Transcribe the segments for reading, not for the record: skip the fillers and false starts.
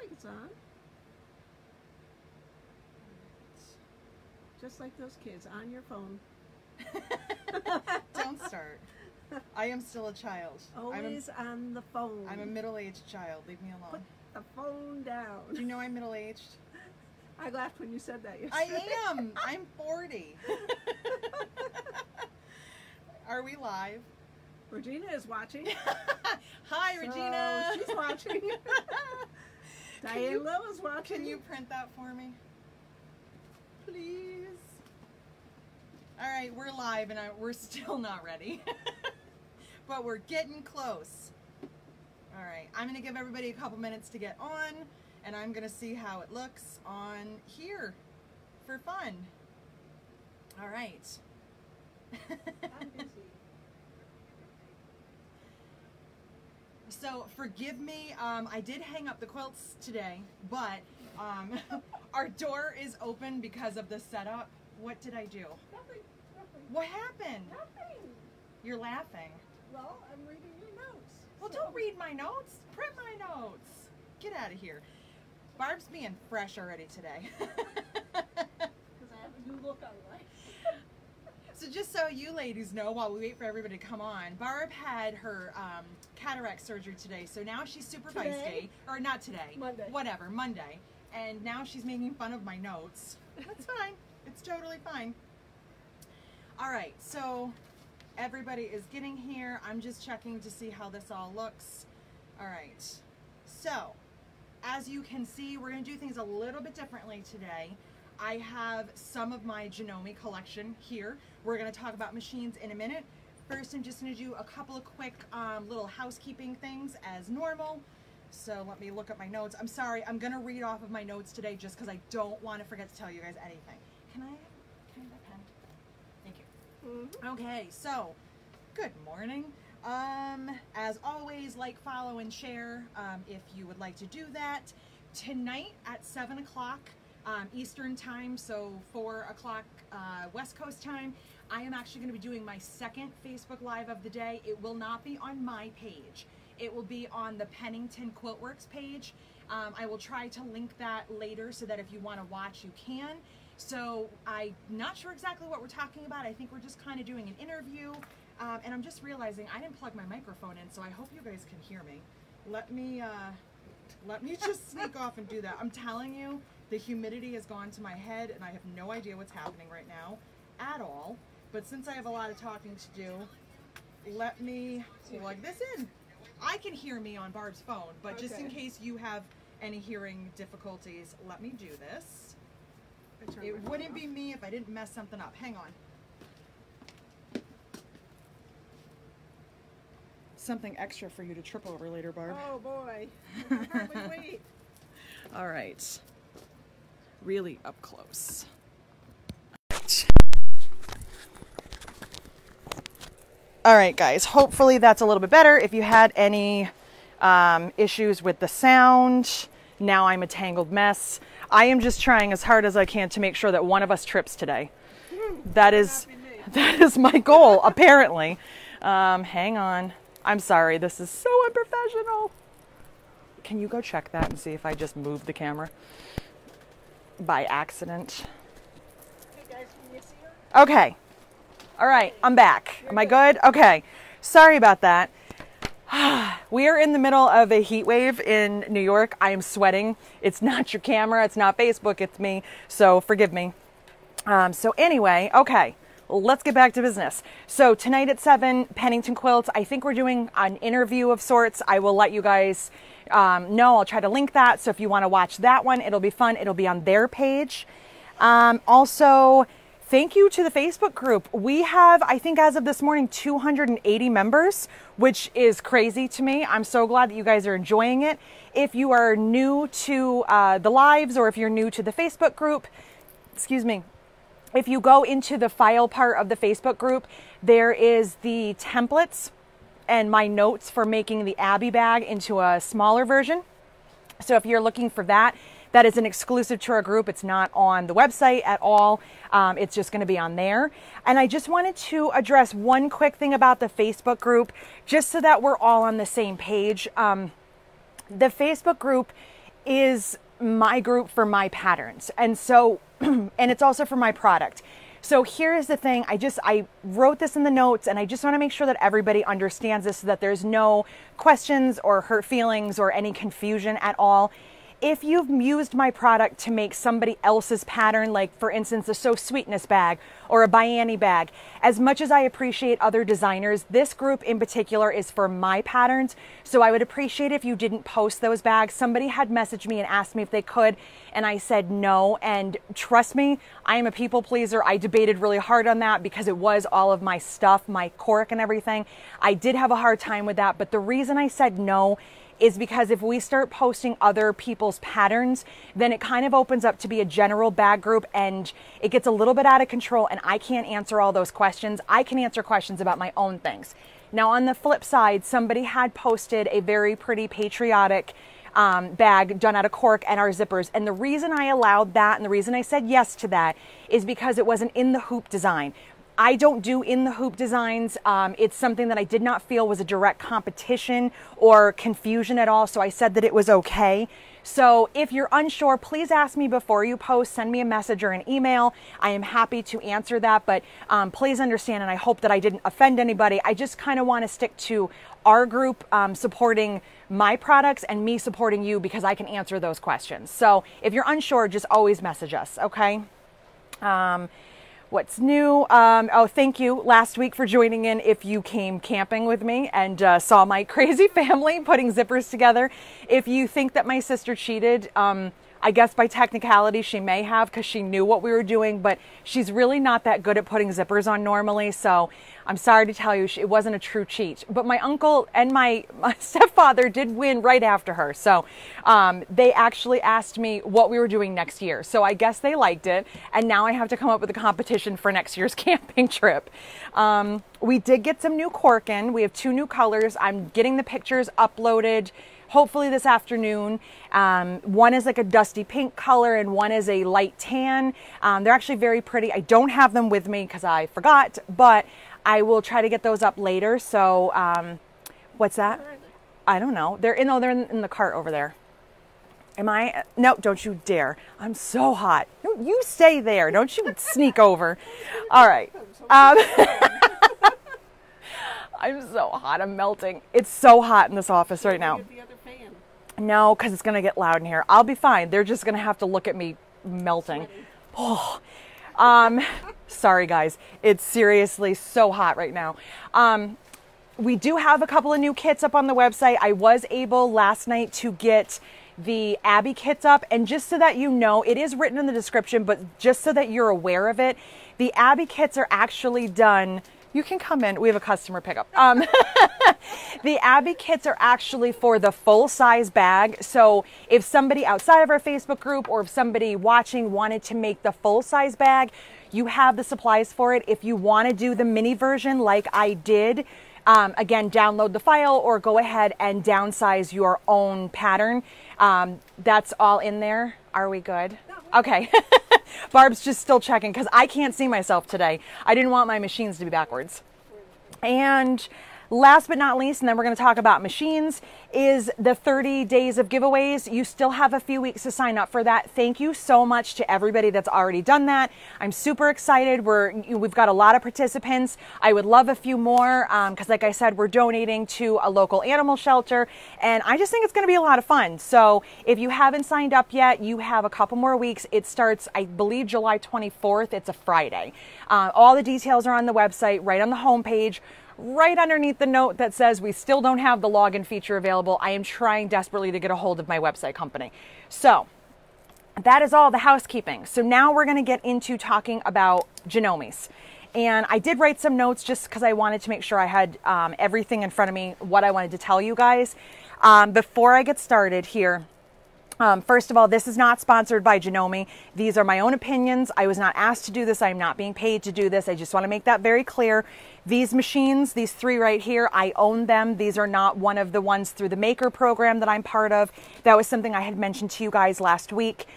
like it's on. Just like those kids on your phone. Don't start. I am still a child. Always on the phone. I'm a middle-aged child. Leave me alone. Put the phone down. Do you know I'm middle-aged? I laughed when you said that yesterday. I am. I'm 40. Are we live? Regina is watching. Hi, Regina. She's watching. Diane Lowe is watching. Can you print that for me? Please. All right, we're live and we're still not ready. But we're getting close. All right, I'm going to give everybody a couple minutes to get on, and I'm going to see how it looks on here for fun. All right. I'm busy. So forgive me, I did hang up the quilts today, but our door is open because of the setup. What did I do? Nothing. What happened? Nothing. You're laughing. Well, I'm reading your notes. Well, don't read my notes. Print my notes. Get out of here. Barb's being fresh already today. Because I have a new look on life. So just so you ladies know, while we wait for everybody to come on, Barb had her cataract surgery today, so now she's super feisty. Or not today. Monday. Whatever, Monday. And now she's making fun of my notes. That's fine. It's totally fine. All right, so everybody is getting here. I'm just checking to see how this all looks. All right. So, as you can see, we're going to do things a little bit differently today. I have some of my Janome collection here. We're going to talk about machines in a minute. First, I'm just going to do a couple of quick little housekeeping things as normal. So let me look at my notes. I'm sorry, I'm going to read off of my notes today just because I don't want to forget to tell you guys anything. Can I have a pen? Thank you. Mm-hmm. Okay, so good morning. As always, like, follow, and share if you would like to do that. Tonight at 7 o'clock Eastern time, so 4 o'clock West Coast time, I am actually going to be doing my second Facebook Live of the day. It will not be on my page. It will be on the Pennington Quiltworks page. I will try to link that later so that if you want to watch, you can. So I'm not sure exactly what we're talking about. I think we're just kind of doing an interview. And I'm just realizing I didn't plug my microphone in, so I hope you guys can hear me. Let me just sneak off and do that. I'm telling you, the humidity has gone to my head, and I have no idea what's happening right now at all. But since I have a lot of talking to do, let me plug this in. I can hear me on Barb's phone, but just in case you have any hearing difficulties, let me do this. It wouldn't be me if I didn't mess something up. Hang on. Something extra for you to trip over later, Barb. Oh boy. I can hardly wait. All right. Really up close. All right, guys. Hopefully that's a little bit better. If you had any issues with the sound, now I'm a tangled mess. I am just trying as hard as I can to make sure that one of us trips today. That is my goal, apparently. Hang on. I'm sorry. This is so unprofessional. Can you go check that and see if I just moved the camera by accident? Hey guys, can you see her? Okay. All right, I'm back. Am I good? Okay. Sorry about that. We are in the middle of a heat wave in New York. I am sweating. It's not your camera. It's not Facebook. It's me. So forgive me. So anyway, okay. Let's get back to business. So tonight at 7, Pennington Quilts. I think we're doing an interview of sorts. I will let you guys know. I'll try to link that. So if you want to watch that one, it'll be fun. It'll be on their page. Also, thank you to the Facebook group. We have, I think as of this morning, 280 members, which is crazy to me. I'm so glad that you guys are enjoying it. If you are new to the lives, or if you're new to the Facebook group, excuse me, if you go into the file part of the Facebook group, there is the templates and my notes for making the Abby bag into a smaller version. So if you're looking for that, that is an exclusive to our group. It's not on the website at all. It's just going to be on there. And I just wanted to address one quick thing about the Facebook group, just so that we're all on the same page. The Facebook group is my group for my patterns. And so, and it's also for my product. So here's the thing, I wrote this in the notes, and I just want to make sure that everybody understands this so that there's no questions or hurt feelings or any confusion at all. If you've used my product to make somebody else's pattern, like for instance, a So Sweetness bag or a Biani bag, as much as I appreciate other designers, this group in particular is for my patterns. So I would appreciate if you didn't post those bags. Somebody had messaged me and asked me if they could, and I said no. And trust me, I am a people pleaser. I debated really hard on that because it was all of my stuff, my cork and everything. I did have a hard time with that, but the reason I said no is because if we start posting other people's patterns, then it kind of opens up to be a general bag group, and it gets a little bit out of control, and I can't answer all those questions. I can answer questions about my own things. Now, on the flip side, somebody had posted a very pretty patriotic bag done out of cork and our zippers. And the reason I allowed that and the reason I said yes to that is because it was an in the hoop design. I don't do in the hoop designs. It's something that I did not feel was a direct competition or confusion at all. So I said that it was okay. So if you're unsure, please ask me before you post, send me a message or an email. I am happy to answer that, but please understand, and I hope that I didn't offend anybody. I just kind of want to stick to our group supporting my products and me supporting you because I can answer those questions. So if you're unsure, just always message us, okay? What's new? Oh, thank you last week for joining in if you came camping with me and saw my crazy family putting zippers together. If you think that my sister cheated, I guess by technicality she may have because she knew what we were doing, but she's really not that good at putting zippers on normally. So I'm sorry to tell you, it wasn't a true cheat. But my uncle and my stepfather did win right after her. So they actually asked me what we were doing next year. So I guess they liked it. And now I have to come up with a competition for next year's camping trip. We did get some new cork in. We have 2 new colors. I'm getting the pictures uploaded hopefully this afternoon. One is like a dusty pink color and one is a light tan. They're actually very pretty. I don't have them with me because I forgot, but I will try to get those up later. So what's that? I don't know. They're in the cart over there. Am I? No, don't you dare. I'm so hot. No, you stay there. Don't you sneak over. All right. I'm so hot. I'm melting. It's so hot in this office right now. No, because it's going to get loud in here. I'll be fine. They're just going to have to look at me melting. Oh, sorry, guys. It's seriously so hot right now. We do have a couple of new kits up on the website. I was able last night to get the Abby kits up. And just so that you know, it is written in the description, but just so that you're aware of it, the Abby kits are actually done. You can come in. We have a customer pickup. The Abby kits are actually for the full-size bag. So if somebody outside of our Facebook group or if somebody watching wanted to make the full-size bag, you have the supplies for it. If you want to do the mini version like I did, again, download the file or go ahead and downsize your own pattern. That's all in there. Are we good? Okay. Barb's just still checking because I can't see myself today. I didn't want my machines to be backwards. And last but not least, and then we're going to talk about machines, is the 30 days of giveaways. You still have a few weeks to sign up for that. Thank you so much to everybody that's already done that. I'm super excited. We've got a lot of participants. I would love a few more because like I said, we're donating to a local animal shelter and I just think it's going to be a lot of fun. So if you haven't signed up yet, you have a couple more weeks. It starts, I believe, July 24th. It's a Friday. All the details are on the website, right on the homepage. Right underneath the note that says we still don't have the login feature available. I am trying desperately to get a hold of my website company. So that is all the housekeeping. So now we're going to get into talking about Janomes. And I did write some notes just because I wanted to make sure I had everything in front of me, what I wanted to tell you guys. Before I get started here, first of all, this is not sponsored by Janome. These are my own opinions. I was not asked to do this. I am not being paid to do this. I just want to make that very clear. These machines, these 3 right here, I own them. These are not one of the ones through the Maker program that I'm part of. That was something I had mentioned to you guys last week.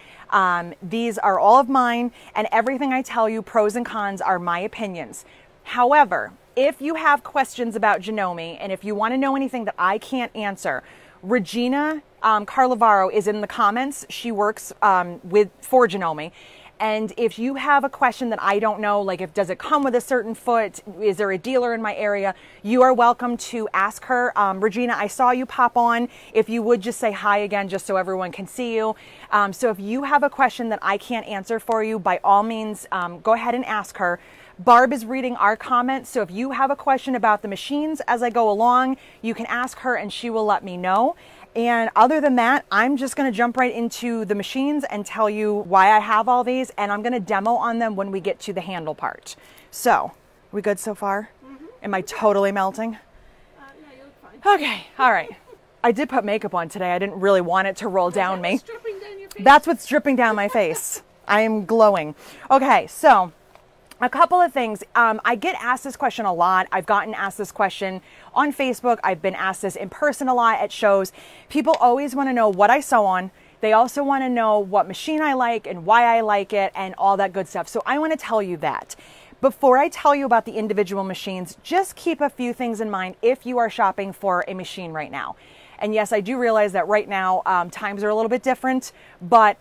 These are all of mine, and everything I tell you, pros and cons, are my opinions. However, if you have questions about Janome, and if you want to know anything that I can't answer, Regina Carlavaro is in the comments. She works for Janome. And if you have a question that I don't know, like does it come with a certain foot? Is there a dealer in my area? You are welcome to ask her. Regina, I saw you pop on. If you would just say hi again, just so everyone can see you. So if you have a question that I can't answer for you, by all means, go ahead and ask her. Barb is reading our comments, so if you have a question about the machines as I go along, you can ask her and she will let me know. And other than that, I'm just going to jump right into the machines and tell you why I have all these, and I'm going to demo on them when we get to the handle part. So, we good so far? Mm-hmm. Am I totally melting? No, you look fine. Okay, all right. I did put makeup on today. I didn't really want it to roll down me. What's dripping down your face? That's what's dripping down my face. I am glowing. Okay, so a couple of things. I get asked this question a lot. I've gotten asked this question on Facebook. I've been asked this in person a lot at shows. People always want to know what I sew on. They also want to know what machine I like and why I like it and all that good stuff. So I want to tell you that. Before I tell you about the individual machines, just keep a few things in mind if you are shopping for a machine right now. And yes, I do realize that right now times are a little bit different, but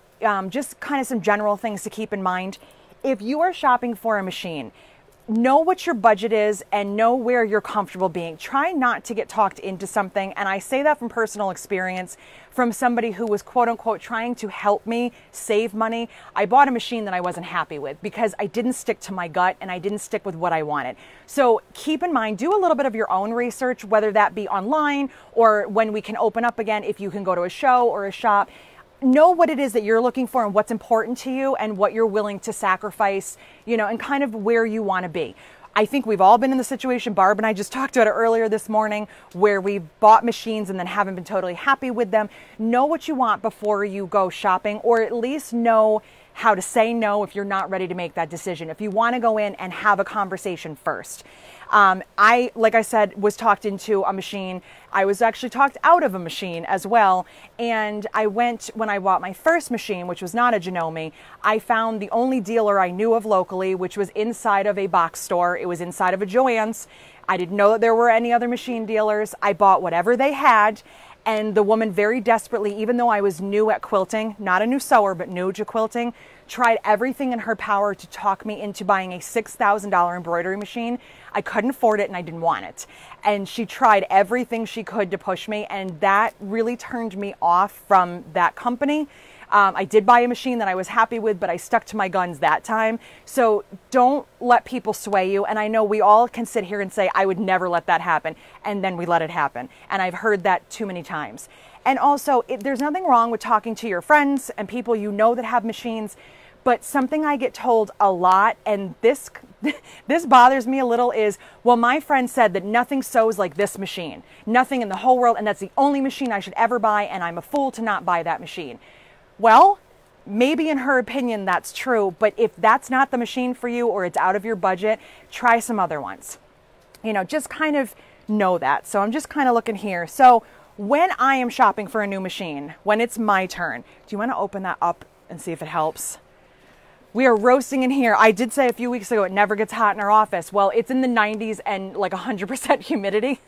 just kind of some general things to keep in mind. If you are shopping for a machine, know what your budget is and know where you're comfortable being. Try not to get talked into something. And I say that from personal experience, from somebody who was quote unquote trying to help me save money. I bought a machine that I wasn't happy with because I didn't stick to my gut and I didn't stick with what I wanted. So keep in mind, do a little bit of your own research, whether that be online or when we can open up again, if you can go to a show or a shop. Know what it is that you're looking for and what's important to you and what you're willing to sacrifice, you know, and kind of where you want to be. I think we've all been in the situation, Barb and I just talked about it earlier this morning, where we bought machines and then haven't been totally happy with them. Know what you want before you go shopping, or at least know how to say no if you're not ready to make that decision. If you want to go in and have a conversation first. Like I said, was talked into a machine. I was actually talked out of a machine as well. And I went, when I bought my first machine, which was not a Janome, I found the only dealer I knew of locally, which was inside of a box store. It was inside of a Joann's. I didn't know that there were any other machine dealers. I bought whatever they had. And the woman very desperately, even though I was new at quilting, not a new sewer, but new to quilting, tried everything in her power to talk me into buying a $6,000 embroidery machine. I couldn't afford it and I didn't want it. And she tried everything she could to push me, and that really turned me off from that company. I did buy a machine that I was happy with, but I stuck to my guns that time. So don't let people sway you. And I know we all can sit here and say, I would never let that happen. And then we let it happen. And I've heard that too many times. And also, there's nothing wrong with talking to your friends and people you know that have machines. But something I get told a lot, and this bothers me a little, is, well, my friend said that nothing sews like this machine. Nothing in the whole world, and that's the only machine I should ever buy, and I'm a fool to not buy that machine. Well, maybe in her opinion that's true, but if that's not the machine for you or it's out of your budget, try some other ones. You know, just kind of know that. So I'm just kind of looking here. So when I am shopping for a new machine, when it's my turn, do you want to open that up and see if it helps? We are roasting in here. I did say a few weeks ago it never gets hot in our office. Well, it's in the 90s and like 100% humidity.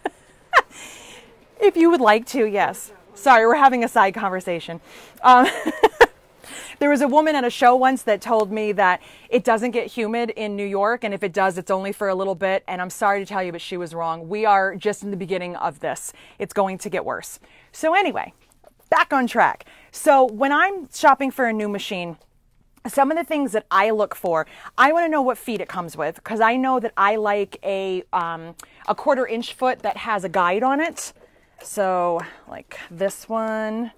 If you would like to, yes. Sorry, we're having a side conversation. There was a woman at a show once that told me that it doesn't get humid in New York, and if it does, it's only for a little bit. And I'm sorry to tell you, but she was wrong. We are just in the beginning of this. It's going to get worse. So anyway, back on track. So when I'm shopping for a new machine, some of the things that I look for, I want to know what feet it comes with, because I know that I like a 1/4 inch foot that has a guide on it. So like this one,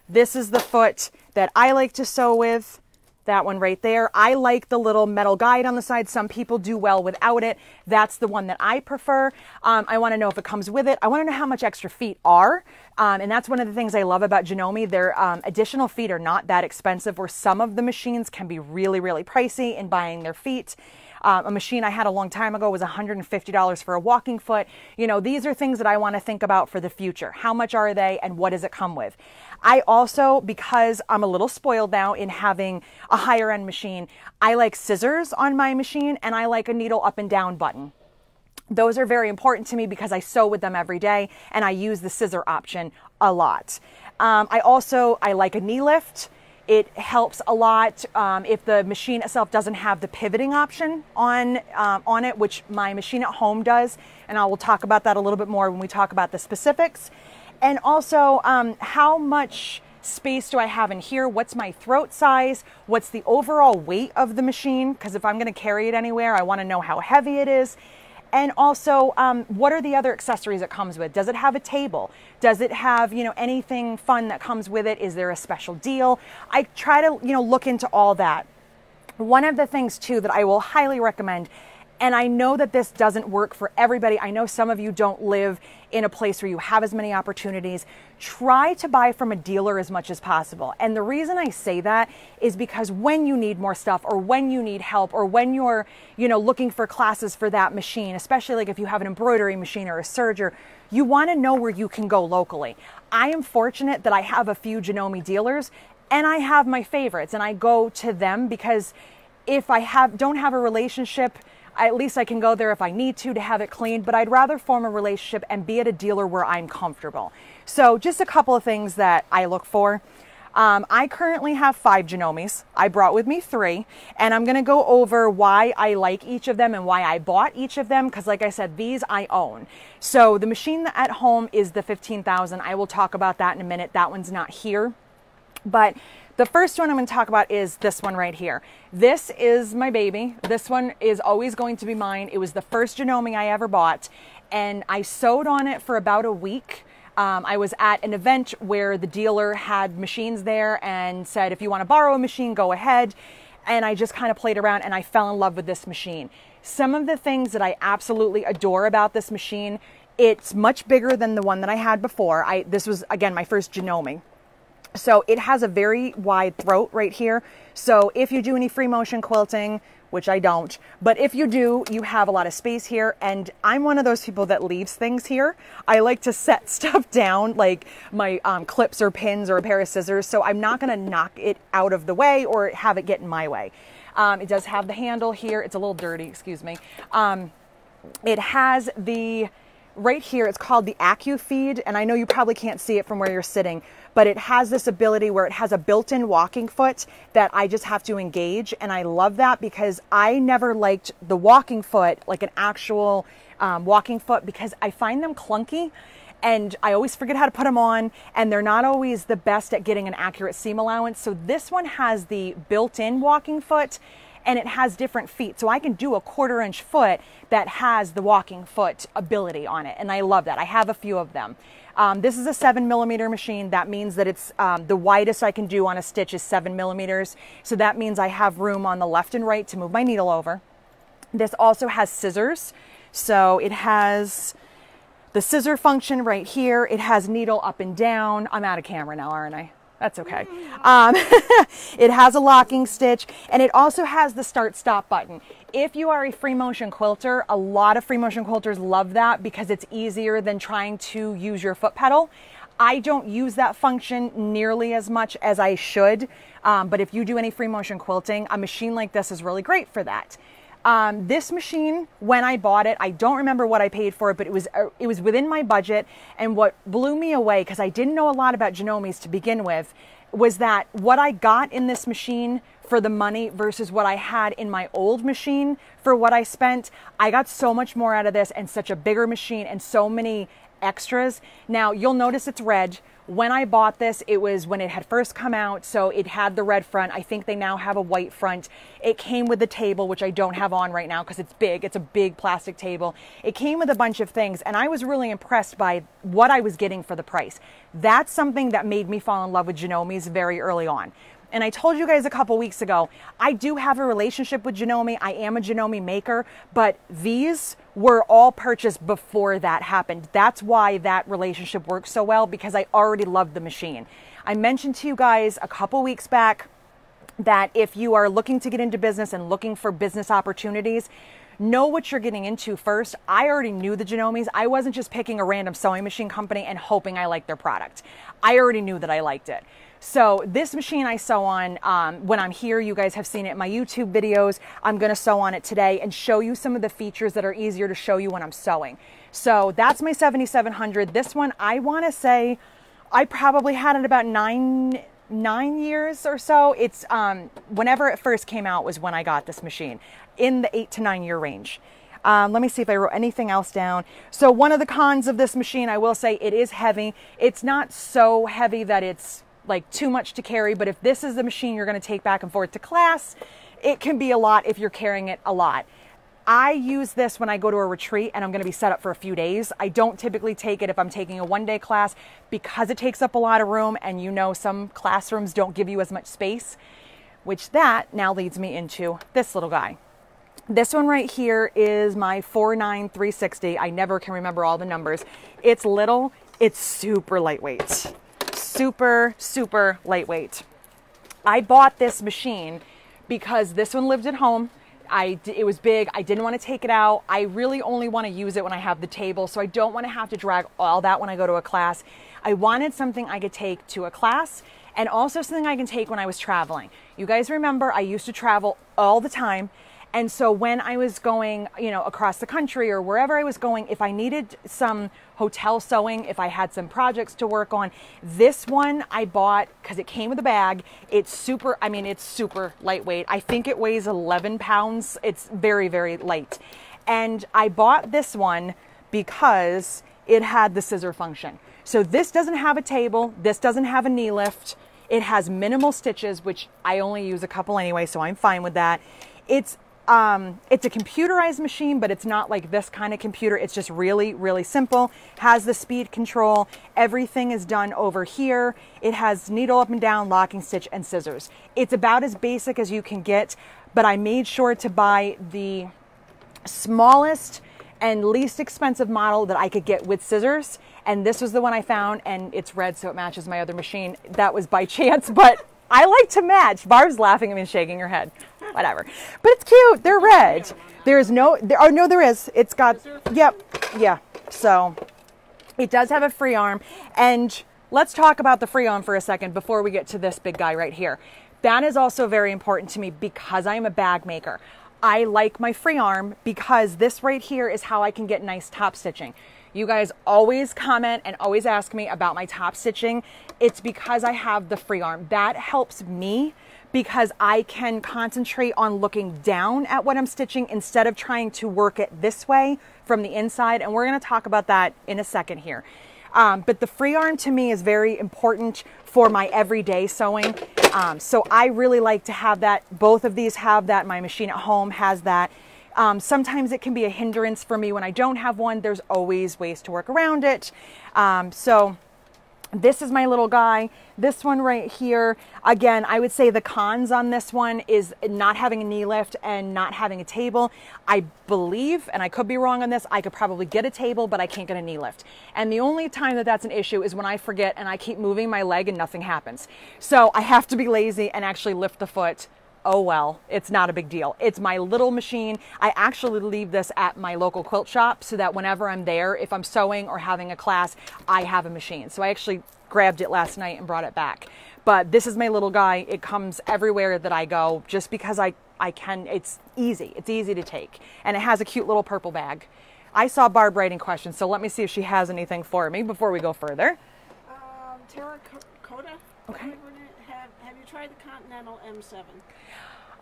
this is the foot that I like to sew with, that one right there. I like the little metal guide on the side. Some people do well without it. That's the one that I prefer. I want to know if it comes with it. I want to know how much extra feet are. And that's one of the things I love about Janome. Their additional feet are not that expensive, where some of the machines can be really, really pricey in buying their feet. A machine I had a long time ago was $150 for a walking foot. You know, these are things that I want to think about for the future. How much are they and what does it come with? I also, because I'm a little spoiled now in having a higher end machine, I like scissors on my machine and I like a needle up and down button. Those are very important to me because I sew with them every day and I use the scissor option a lot. I like a knee lift. It helps a lot if the machine itself doesn't have the pivoting option on it, which my machine at home does. And I will talk about that a little bit more when we talk about the specifics. And also how much space do I have in here? What's my throat size? What's the overall weight of the machine? Because if I'm going to carry it anywhere, I want to know how heavy it is. And also, what are the other accessories it comes with? Does it have a table? Does it have, anything fun that comes with it? Is there a special deal? I try to, look into all that. One of the things too that I will highly recommend, and I know that this doesn't work for everybody. I know some of you don't live in a place where you have as many opportunities. Try to buy from a dealer as much as possible. And the reason I say that is because when you need more stuff or when you need help or when you're, looking for classes for that machine, especially like if you have an embroidery machine or a serger, you want to know where you can go locally. I am fortunate that I have a few Janome dealers and I have my favorites and I go to them because if I don't have a relationship, at least I can go there if I need to have it cleaned, but I'd rather form a relationship and be at a dealer where I'm comfortable. So just a couple of things that I look for. I currently have 5 Janomes. I brought with me 3, and I'm going to go over why I like each of them and why I bought each of them, because like I said, these I own. So the machine at home is the 15,000. I will talk about that in a minute. That one's not here. But the first one I'm going to talk about is this one right here. This is my baby. This one is always going to be mine. It was the first Janome I ever bought, and I sewed on it for about a week. I was at an event where the dealer had machines there and said, if you want to borrow a machine, go ahead. And I just kind of played around and I fell in love with this machine. Some of the things that I absolutely adore about this machine, it's much bigger than the one that I had before. This was, again, my first Janome. So it has a very wide throat right here. So if you do any free motion quilting, which I don't, but if you do, you have a lot of space here. And I'm one of those people that leaves things here. I like to set stuff down, like my clips or pins or a pair of scissors. So I'm not gonna knock it out of the way or have it get in my way. It does have the handle here. It's a little dirty, excuse me. It has right here, it's called the AccuFeed, and I know you probably can't see it from where you're sitting, but it has this ability where it has a built-in walking foot that I just have to engage, and I love that because I never liked the walking foot, like an actual walking foot, because I find them clunky, and I always forget how to put them on, and they're not always the best at getting an accurate seam allowance. So this one has the built-in walking foot, and it has different feet. So I can do a 1/4 inch foot that has the walking foot ability on it. And I love that. I have a few of them. This is a 7mm machine. That means that it's the widest I can do on a stitch is 7mm. So that means I have room on the left and right to move my needle over. This also has scissors. So it has the scissor function right here. It has needle up and down. I'm out of camera now, aren't I? That's okay. It has a locking stitch, and it also has the start-stop button. If you are a free motion quilter, a lot of free motion quilters love that because it's easier than trying to use your foot pedal. I don't use that function nearly as much as I should, but if you do any free motion quilting, a machine like this is really great for that. This machine, when I bought it, I don't remember what I paid for it, but it was within my budget. And what blew me away, because I didn't know a lot about Janomes to begin with, was that what I got in this machine for the money versus what I had in my old machine for what I spent, I got so much more out of this, and such a bigger machine and so many extras. Now you'll notice it's red. When I bought this, it was when it had first come out, so it had the red front. I think they now have a white front. It came with the table, which I don't have on right now because it's big. It's a big plastic table. It came with a bunch of things, and I was really impressed by what I was getting for the price. That's something that made me fall in love with Janomes very early on. And I told you guys a couple weeks ago, I do have a relationship with Janome. I am a Janome maker, but these were all purchased before that happened. That's why that relationship works so well, because I already loved the machine. I mentioned to you guys a couple weeks back that if you are looking to get into business and looking for business opportunities, know what you're getting into first. I already knew the Janomes. I wasn't just picking a random sewing machine company and hoping I liked their product. I already knew that I liked it. So this machine I sew on when I'm here. You guys have seen it in my YouTube videos. I'm going to sew on it today and show you some of the features that are easier to show you when I'm sewing. So that's my 7700. This one, I want to say I probably had it about nine years or so. It's whenever it first came out was when I got this machine, in the 8 to 9 year range. Let me see if I wrote anything else down. So one of the cons of this machine, I will say, it is heavy. It's not so heavy that it's like too much to carry, but if this is the machine you're going to take back and forth to class, it can be a lot if you're carrying it a lot. I use this when I go to a retreat and I'm going to be set up for a few days. I don't typically take it if I'm taking a one-day class because it takes up a lot of room, and you know some classrooms don't give you as much space, which that now leads me into this little guy. This one right here is my 49360. I never can remember all the numbers. It's little, it's super lightweight. Super, super lightweight. I bought this machine because this one lived at home. It was big. I didn't want to take it out. I really only want to use it when I have the table, so I don't want to have to drag all that when I go to a class. I wanted something I could take to a class and also something I can take when I was traveling. You guys remember I used to travel all the time. And so when I was going, you know, across the country or wherever I was going, if I needed some hotel sewing, if I had some projects to work on, this one I bought because it came with a bag. It's super, I mean, it's super lightweight. I think it weighs 11 pounds. It's very, very light. And I bought this one because it had the scissor function. So this doesn't have a table. This doesn't have a knee lift. It has minimal stitches, which I only use a couple anyway, so I'm fine with that. It's a computerized machine, but it's not like this kind of computer. It's just really, really simple. Has the speed control. Everything is done over here. It has needle up and down, locking stitch, and scissors. It's about as basic as you can get, but I made sure to buy the smallest and least expensive model that I could get with scissors. And this was the one I found, and it's red, so it matches my other machine. That was by chance, but I like to match. Barb's laughing at me and shaking her head. Whatever. But it's cute. They're red. There's no, oh no, there is. It's got, yep, yeah. So it does have a free arm. And let's talk about the free arm for a second before we get to this big guy right here. That is also very important to me because I'm a bag maker. I like my free arm because this right here is how I can get nice top stitching. You guys always comment and always ask me about my top stitching. It's because I have the free arm. That helps me because I can concentrate on looking down at what I'm stitching instead of trying to work it this way from the inside. And we're going to talk about that in a second here. But the free arm to me is very important for my everyday sewing. So I really like to have that. Both of these have that. My machine at home has that. Sometimes it can be a hindrance for me when I don't have one. There's always ways to work around it. So this is my little guy. This one right here, again, I would say the cons on this one is not having a knee lift and not having a table. I believe, and I could be wrong on this, I could probably get a table, but I can't get a knee lift. And the only time that that's an issue is when I forget and I keep moving my leg and nothing happens. So I have to be lazy and actually lift the foot. Oh well, it's not a big deal. It's my little machine. I actually leave this at my local quilt shop so that whenever I'm there, if I'm sewing or having a class, I have a machine. So I actually grabbed it last night and brought it back. But this is my little guy. It comes everywhere that I go just because I can. It's easy. It's easy to take. And it has a cute little purple bag. I saw Barb writing questions, so let me see if she has anything for me before we go further. Terracotta. Okay. Have you tried the Continental M7?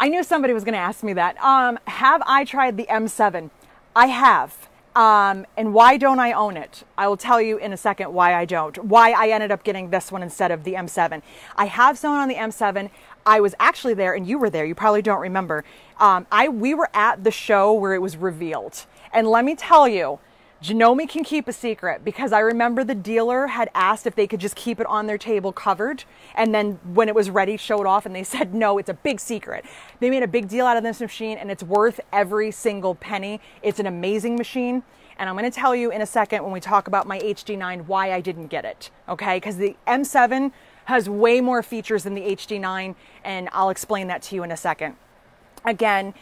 I knew somebody was going to ask me that. Have I tried the M7? I have. And why don't I own it? I will tell you in a second why I don't. Why I ended up getting this one instead of the M7. I have sewn on the M7. I was actually there, and you were there. You probably don't remember. We were at the show where it was revealed. And let me tell you, Janome can keep a secret because I remember the dealer had asked if they could just keep it on their table covered. And then when it was ready, show it off. And they said, no, it's a big secret. They made a big deal out of this machine and it's worth every single penny. It's an amazing machine. And I'm going to tell you in a second when we talk about my HD9 why I didn't get it. Okay, because the M7 has way more features than the HD9. And I'll explain that to you in a second. Again,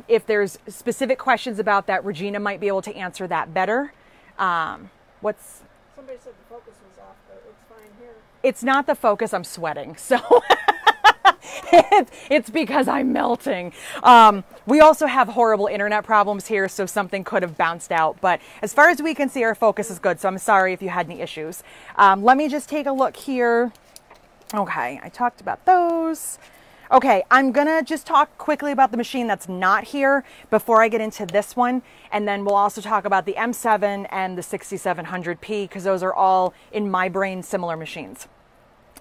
if there's specific questions about that, Regina might be able to answer that better. Somebody said the focus was off, but it's fine here. It's not the focus, I'm sweating. So it's because I'm melting. We also have horrible internet problems here, so something could have bounced out. But as far as we can see, our focus is good. So I'm sorry if you had any issues. Let me just take a look here. Okay, I talked about those. Okay, I'm gonna just talk quickly about the machine that's not here before I get into this one. And then we'll also talk about the M7 and the 6700P, because those are all, in my brain, similar machines.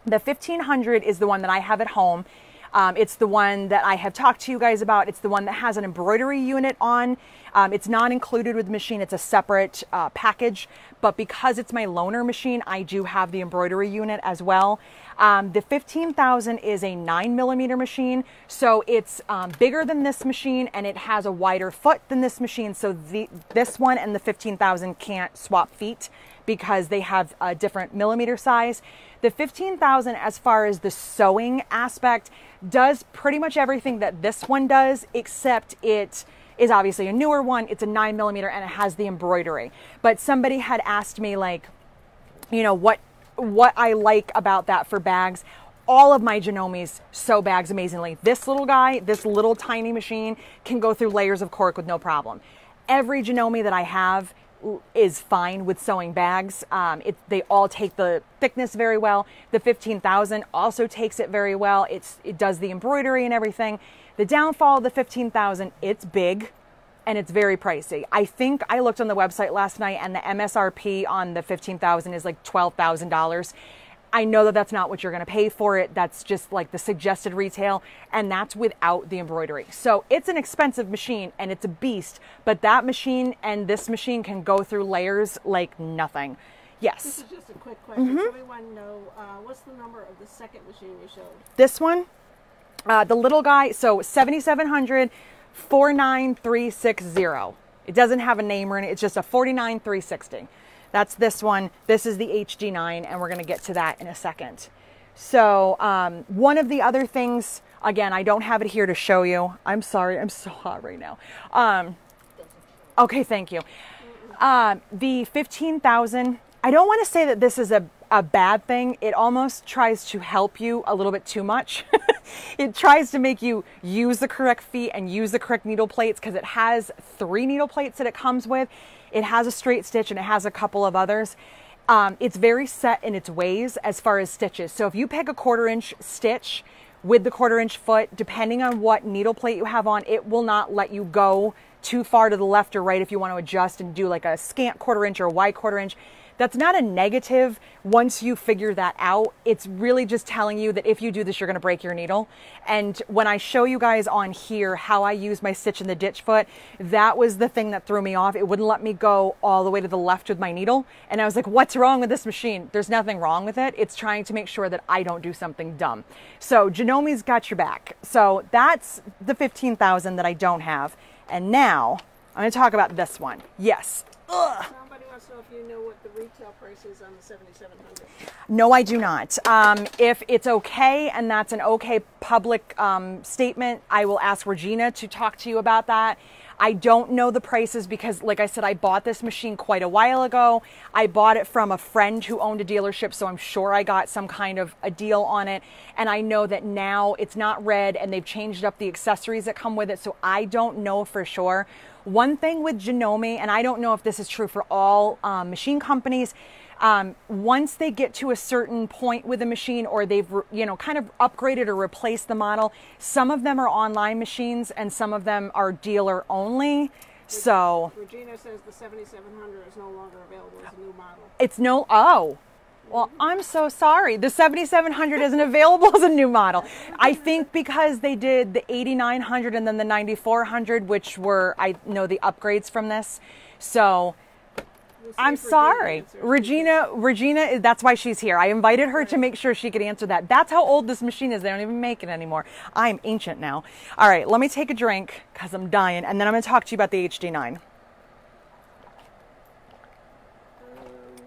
The 1500 is the one that I have at home. It's the one that I have talked to you guys about. It's the one that has an embroidery unit on. It's not included with the machine. It's a separate package. But because it's my loaner machine, I do have the embroidery unit as well. The 15,000 is a 9mm machine. So it's bigger than this machine, and it has a wider foot than this machine. So this one and the 15,000 can't swap feet because they have a different millimeter size. The 15,000, as far as the sewing aspect, does pretty much everything that this one does, except it is obviously a newer one. It's a 9mm and it has the embroidery. But somebody had asked me, like, you know, what I like about that for bags. All of my Janomes sew bags amazingly. This little guy, this little tiny machine, can go through layers of cork with no problem. Every Janome that I have is fine with sewing bags. They all take the thickness very well. The 15,000 also takes it very well. It does the embroidery and everything. The downfall of the 15,000, it's big and it's very pricey. I think I looked on the website last night and the MSRP on the 15,000 is like $12,000. I know that that's not what you're going to pay for it. That's just like the suggested retail, and that's without the embroidery. So it's an expensive machine and it's a beast, but that machine and this machine can go through layers like nothing. Yes. This is just a quick question. So we want to know, what's the number of the second machine you showed? This one, the little guy, so 7700 49360. It doesn't have a name or anything. It's just a 49360. That's this one. This is the HD9, and we're going to get to that in a second. So one of the other things, again, I don't have it here to show you. I'm sorry. I'm so hot right now. Okay, thank you. The 15,000, I don't want to say that this is a bad thing. It almost tries to help you a little bit too much. It tries to make you use the correct feet and use the correct needle plates, because it has 3 needle plates that it comes with. It has a straight stitch and it has a couple of others. It's very set in its ways as far as stitches. So if you pick a 1/4 inch stitch with the 1/4 inch foot, depending on what needle plate you have on, it will not let you go too far to the left or right if you want to adjust and do like a scant 1/4 inch or a wide 1/4 inch. That's not a negative once you figure that out. It's really just telling you that if you do this, you're going to break your needle. And when I show you guys on here how I use my stitch in the ditch foot, that was the thing that threw me off. It wouldn't let me go all the way to the left with my needle. And I was like, what's wrong with this machine? There's nothing wrong with it. It's trying to make sure that I don't do something dumb. So Janome's got your back. So that's the 15,000 that I don't have. And now I'm going to talk about this one. Yes. Ugh. Somebody wants to know if you know what the retail price is on the 7700. No, I do not. If it's okay, and that's an okay public statement, I will ask Regina to talk to you about that. I don't know the prices because, like I said, I bought this machine quite a while ago. I bought it from a friend who owned a dealership, so I'm sure I got some kind of a deal on it. And I know that now it's not red and they've changed up the accessories that come with it, so I don't know for sure. One thing with Janome, and I don't know if this is true for all machine companies, once they get to a certain point with a machine, or they've kind of upgraded or replaced the model, some of them are online machines and some of them are dealer only. So Regina says the 7700 is no longer available as a new model. It's no, oh. Well, I'm so sorry. The 7700 isn't available as a new model. I think because they did the 8900 and then the 9400, which were, I know, the upgrades from this. So I'm sorry. Regina, that's why she's here. I invited her to make sure she could answer that. That's how old this machine is. They don't even make it anymore. I'm ancient now. All right, let me take a drink because I'm dying, and then I'm going to talk to you about the HD9.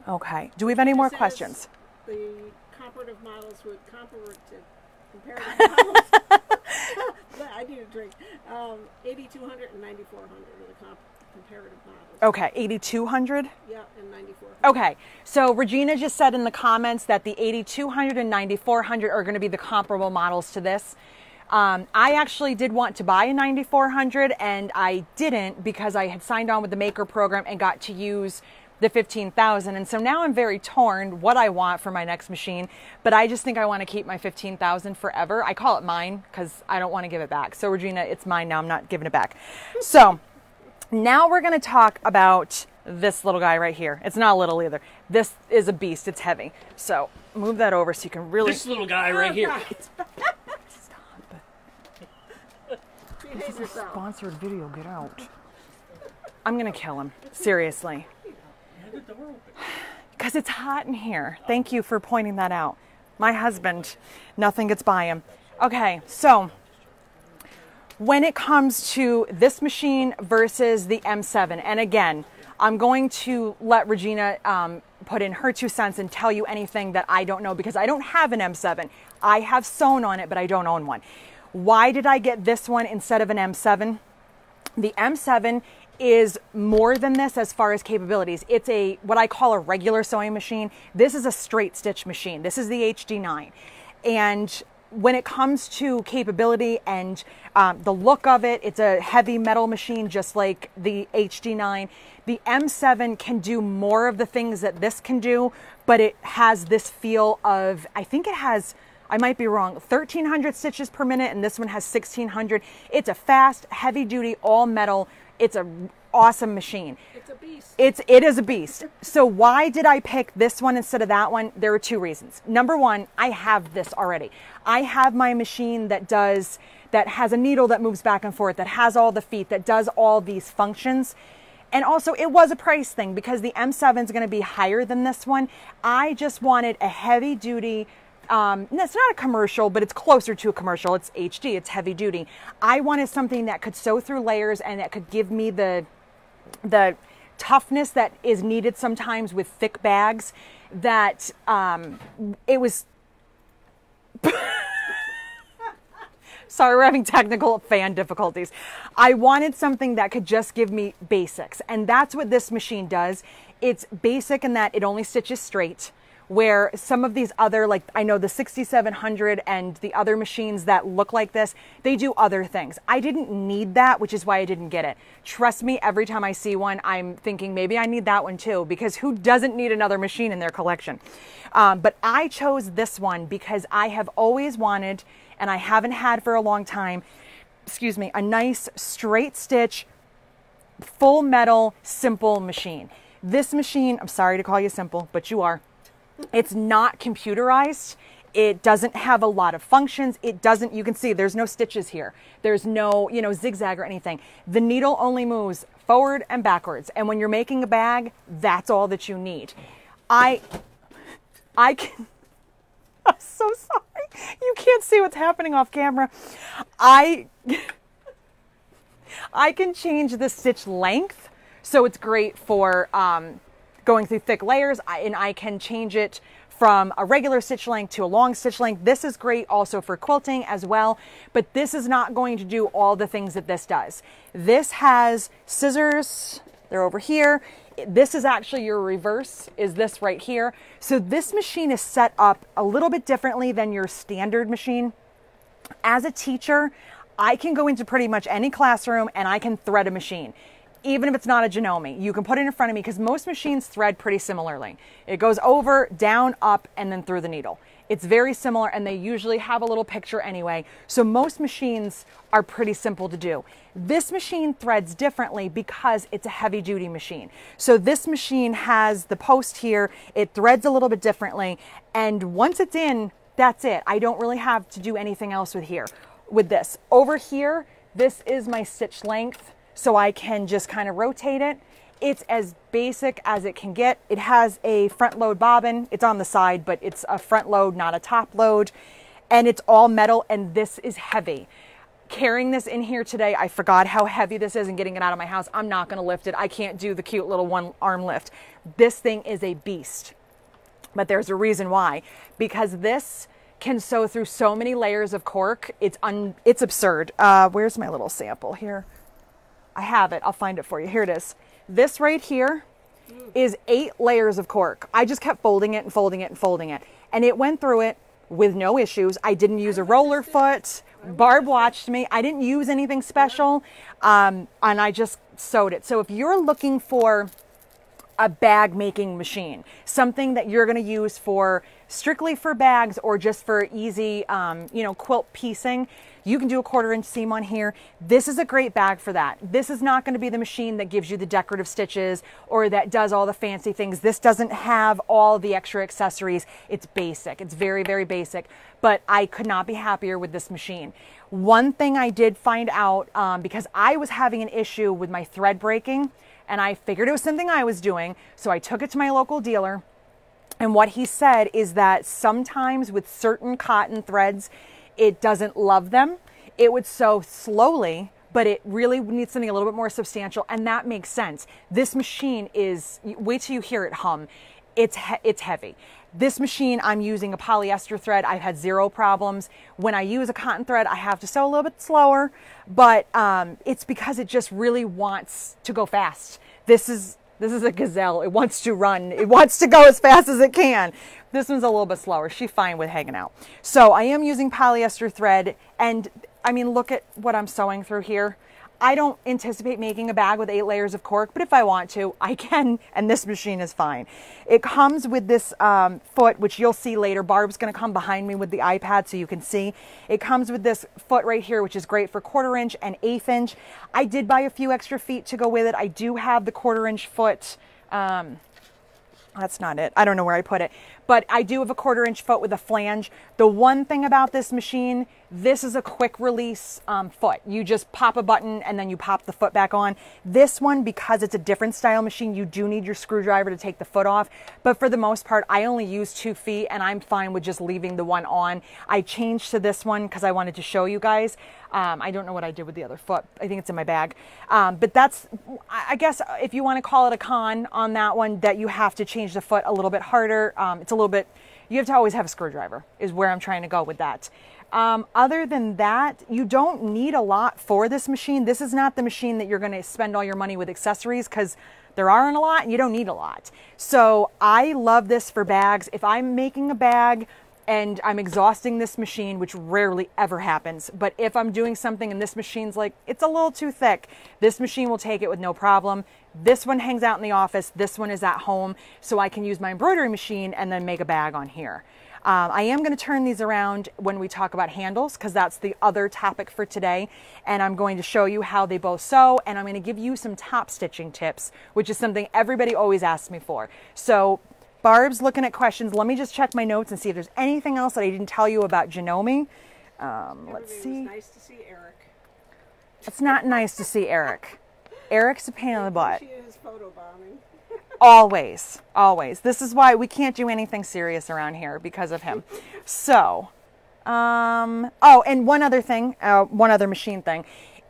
Okay. Do we have any more questions? The comparative models with comparative models. I need a drink. 8200 and 9400 are the comparative models. Okay, 8200? Yeah, and 94. Okay, so Regina just said in the comments that the 8200 and 9400 are going to be the comparable models to this. I actually did want to buy a 9400 and I didn't because I had signed on with the Maker program and got to use the 15,000. And so now I'm very torn what I want for my next machine, but I just think I want to keep my 15,000 forever. I call it mine because I don't want to give it back. So Regina, it's mine now. I'm not giving it back. So now we're going to talk about this little guy right here. It's not little either. This is a beast. It's heavy. So move that over so you can really... This little guy right here. This is a sponsored video. Get out. I'm going to kill him. Seriously. Because it's hot in here. Thank you for pointing that out. My husband, nothing gets by him. Okay, so when it comes to this machine versus the M7, and again, I'm going to let Regina put in her 2 cents and tell you anything that I don't know because I don't have an M7. I have sewn on it, but I don't own one. Why did I get this one instead of an M7? The M7 is more than this as far as capabilities. It's a what I call a regular sewing machine. This is a straight stitch machine. This is the HD9. And when it comes to capability and the look of it, it's a heavy metal machine just like the HD9. The M7 can do more of the things that this can do, but it has this feel of, I think it has, I might be wrong, 1,300 stitches per minute, and this one has 1,600. It's a fast, heavy duty, all metal. It's an awesome machine. It's a beast. It is a beast. So why did I pick this one instead of that one? There are 2 reasons. Number one, I have this already. I have my machine that has a needle that moves back and forth, that has all the feet, that does all these functions. And also it was a price thing because the M7 is going to be higher than this one. I just wanted a heavy duty, it's not a commercial, but it's closer to a commercial. It's HD, it's heavy duty. I wanted something that could sew through layers and that could give me the toughness that is needed sometimes with thick bags, that it was... Sorry, we're having technical fan difficulties. I wanted something that could just give me basics, and that's what this machine does. It's basic in that it only stitches straight, where some of these other, like I know the 6700 and the other machines that look like this, they do other things. I didn't need that, which is why I didn't get it. Trust me, every time I see one, I'm thinking maybe I need that one too, because who doesn't need another machine in their collection? But I chose this one because I have always wanted, and I haven't had for a long time, excuse me, a nice straight stitch, full metal, simple machine. This machine, I'm sorry to call you simple, but you are. It's not computerized. It doesn't have a lot of functions. It doesn't, you can see there's no stitches here. There's no, zigzag or anything. The needle only moves forward and backwards. And when you're making a bag, that's all that you need. I'm so sorry. You can't see what's happening off camera. I can change the stitch length. So it's great for going through thick layers, and I can change it from a regular stitch length to a long stitch length. This is great also for quilting as well, but this is not going to do all the things that this does. This has scissors, they're over here. This is actually your reverse, is this right here. So this machine is set up a little bit differently than your standard machine. As a teacher, I can go into pretty much any classroom and I can thread a machine. Even if it's not a Janome, you can put it in front of me because most machines thread pretty similarly. It goes over, down, up, and then through the needle. It's very similar, and they usually have a little picture anyway. So most machines are pretty simple to do. This machine threads differently because it's a heavy duty machine. So this machine has the post here. It threads a little bit differently. And once it's in, that's it. I don't really have to do anything else with this. Over here, this is my stitch length. So I can just kind of rotate it. It's as basic as it can get. It has a front load bobbin. It's on the side, but it's a front load, not a top load. And it's all metal, and this is heavy. Carrying this in here today, I forgot how heavy this is and getting it out of my house. I'm not gonna lift it. I can't do the cute little one arm lift. This thing is a beast. But there's a reason why. Because this can sew through so many layers of cork. It's absurd. Where's my little sample here? I have it. I'll find it for you. Here it is. This right here is 8 layers of cork. I just kept folding it and folding it and folding it. And it went through it with no issues. I didn't use a roller foot. Barb watched me. I didn't use anything special. And I just sewed it. So if you're looking for a bag making machine, something that you're going to use for strictly for bags or just for easy, quilt piecing, you can do a 1/4 inch seam on here. This is a great bag for that. This is not going to be the machine that gives you the decorative stitches or that does all the fancy things. This doesn't have all the extra accessories. It's basic. It's very, very basic, but I could not be happier with this machine. One thing I did find out, because I was having an issue with my thread breaking, and I figured it was something I was doing, so I took it to my local dealer. And what he said is that sometimes with certain cotton threads, it doesn't love them. It would sew slowly, but it really needs something a little bit more substantial, and that makes sense. This machine is, wait till you hear it hum. It's heavy. This machine, I'm using a polyester thread. I've had 0 problems. When I use a cotton thread, I have to sew a little bit slower, but it's because it just really wants to go fast. This is a gazelle. It wants to run. It wants to go as fast as it can. This one's a little bit slower. She's fine with hanging out. So I am using polyester thread, and I mean, look at what I'm sewing through here. I don't anticipate making a bag with 8 layers of cork, but if I want to, I can, and this machine is fine. It comes with this foot, which you'll see later. Barb's going to come behind me with the iPad so you can see. It comes with this foot right here, which is great for 1/4 inch and 1/8 inch. I did buy a few extra feet to go with it. I do have the 1/4 inch foot. That's not it. I don't know where I put it, but I do have a 1/4 inch foot with a flange. The one thing about this machine, this is a quick release foot. You just pop a button and then you pop the foot back on. This one, because it's a different style machine, you do need your screwdriver to take the foot off. But for the most part, I only use 2 feet and I'm fine with just leaving the one on. I changed to this one because I wanted to show you guys. I don't know what I did with the other foot. I think it's in my bag. But that's, I guess, if you want to call it a con on that one, that you have to change the foot a little bit harder. It's a little bit, you have to always have a screwdriver is where I'm trying to go with that. Other than that, you don't need a lot for this machine. This is not the machine that you're going to spend all your money with accessories because there aren't a lot and you don't need a lot. So I love this for bags. If I'm making a bag and I'm exhausting this machine, which rarely ever happens, but if I'm doing something and this machine's like, it's a little too thick, this machine will take it with no problem. This one hangs out in the office. This one is at home, so I can use my embroidery machine and then make a bag on here. I am going to turn these around when we talk about handles because that's the other topic for today. And I'm going to show you how they both sew, and I'm going to give you some top stitching tips, which is something everybody always asks me for. So Barb's looking at questions. Let me just check my notes and see if there's anything else that I didn't tell you about Janome. Let's see. It was nice to see Eric. It's not nice to see Eric. Eric's a pain in the butt. She is photobombing. Always, always. This is why we can't do anything serious around here because of him. So, oh, and one other thing, one other machine thing.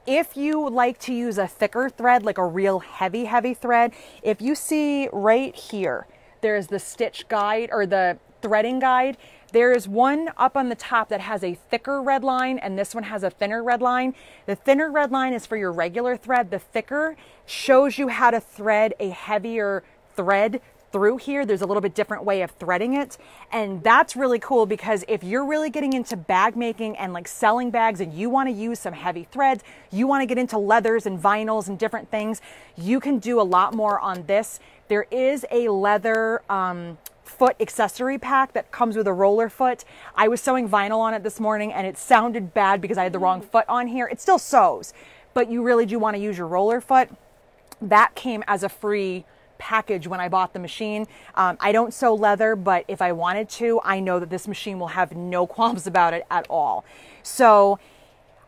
If you like to use a thicker thread, like a real heavy, heavy thread, if you see right here, there's the stitch guide or the threading guide. There is one up on the top that has a thicker red line and this one has a thinner red line. The thinner red line is for your regular thread. The thicker shows you how to thread a heavier thread through here. There's a little bit different way of threading it. And that's really cool because if you're really getting into bag making and like selling bags and you want to use some heavy threads, you want to get into leathers and vinyls and different things, you can do a lot more on this. There is a leather foot accessory pack that comes with a roller foot. I was sewing vinyl on it this morning and it sounded bad because I had the wrong foot on here. It still sews, but you really do want to use your roller foot. That came as a free package when I bought the machine. I don't sew leather, but if I wanted to, I know that this machine will have no qualms about it at all. So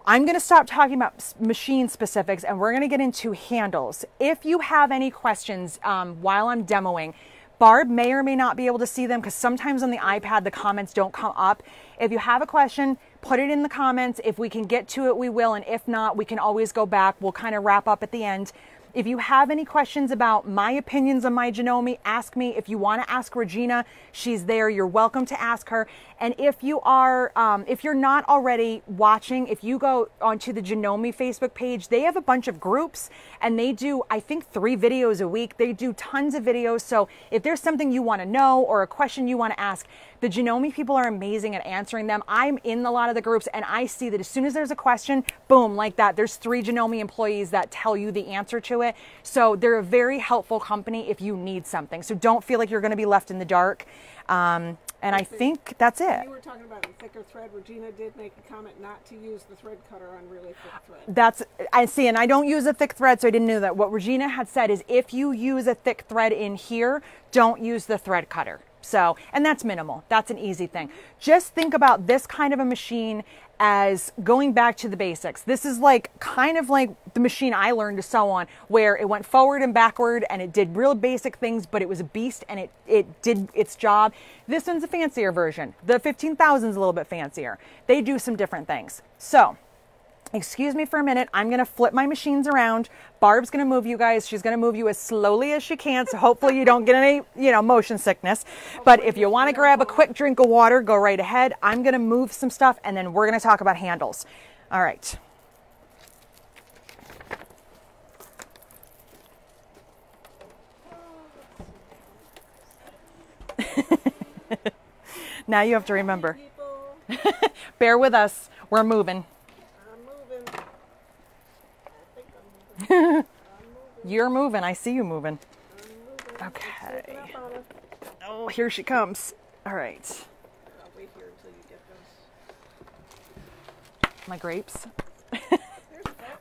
I'm going to stop talking about machine specifics and we're going to get into handles. If you have any questions while I'm demoing, Barb may or may not be able to see them because sometimes on the iPad the comments don't come up. If you have a question, put it in the comments. If we can get to it, we will. And if not, we can always go back. We'll kind of wrap up at the end. If you have any questions about my opinions on my Janome, ask me. If you want to ask Regina, she's there. You're welcome to ask her. And if you are, if you're not already watching, if you go onto the Janome Facebook page, they have a bunch of groups and they do, I think, 3 videos a week. They do tons of videos. So if there's something you want to know or a question you want to ask, the Janome people are amazing at answering them. I'm in a lot of the groups and I see that as soon as there's a question, boom, like that, there's 3 Janome employees that tell you the answer to it. So they're a very helpful company if you need something. So don't feel like you're going to be left in the dark. And I think that's it. You were talking about the thicker thread. Regina did make a comment not to use the thread cutter on really thick thread. That's, I see, and I don't use a thick thread, so I didn't know that. What Regina had said is if you use a thick thread in here, don't use the thread cutter. So, and that's minimal. That's an easy thing. Just think about this kind of a machine as going back to the basics. This is like kind of like the machine I learned to sew on, where it went forward and backward and it did real basic things, but it was a beast and it did its job. This one's a fancier version. The 15,000 is a little bit fancier. They do some different things. So, excuse me for a minute. I'm going to flip my machines around. Barb's going to move you guys. She's going to move you as slowly as she can. So hopefully you don't get any, motion sickness. But if you want to grab a quick drink of water, go right ahead. I'm going to move some stuff and then we're going to talk about handles. All right. Now you have to remember. Bear with us. We're moving. You're moving. I see you moving. Okay. Oh, here she comes. All right. I'll wait here until you get those. My grapes.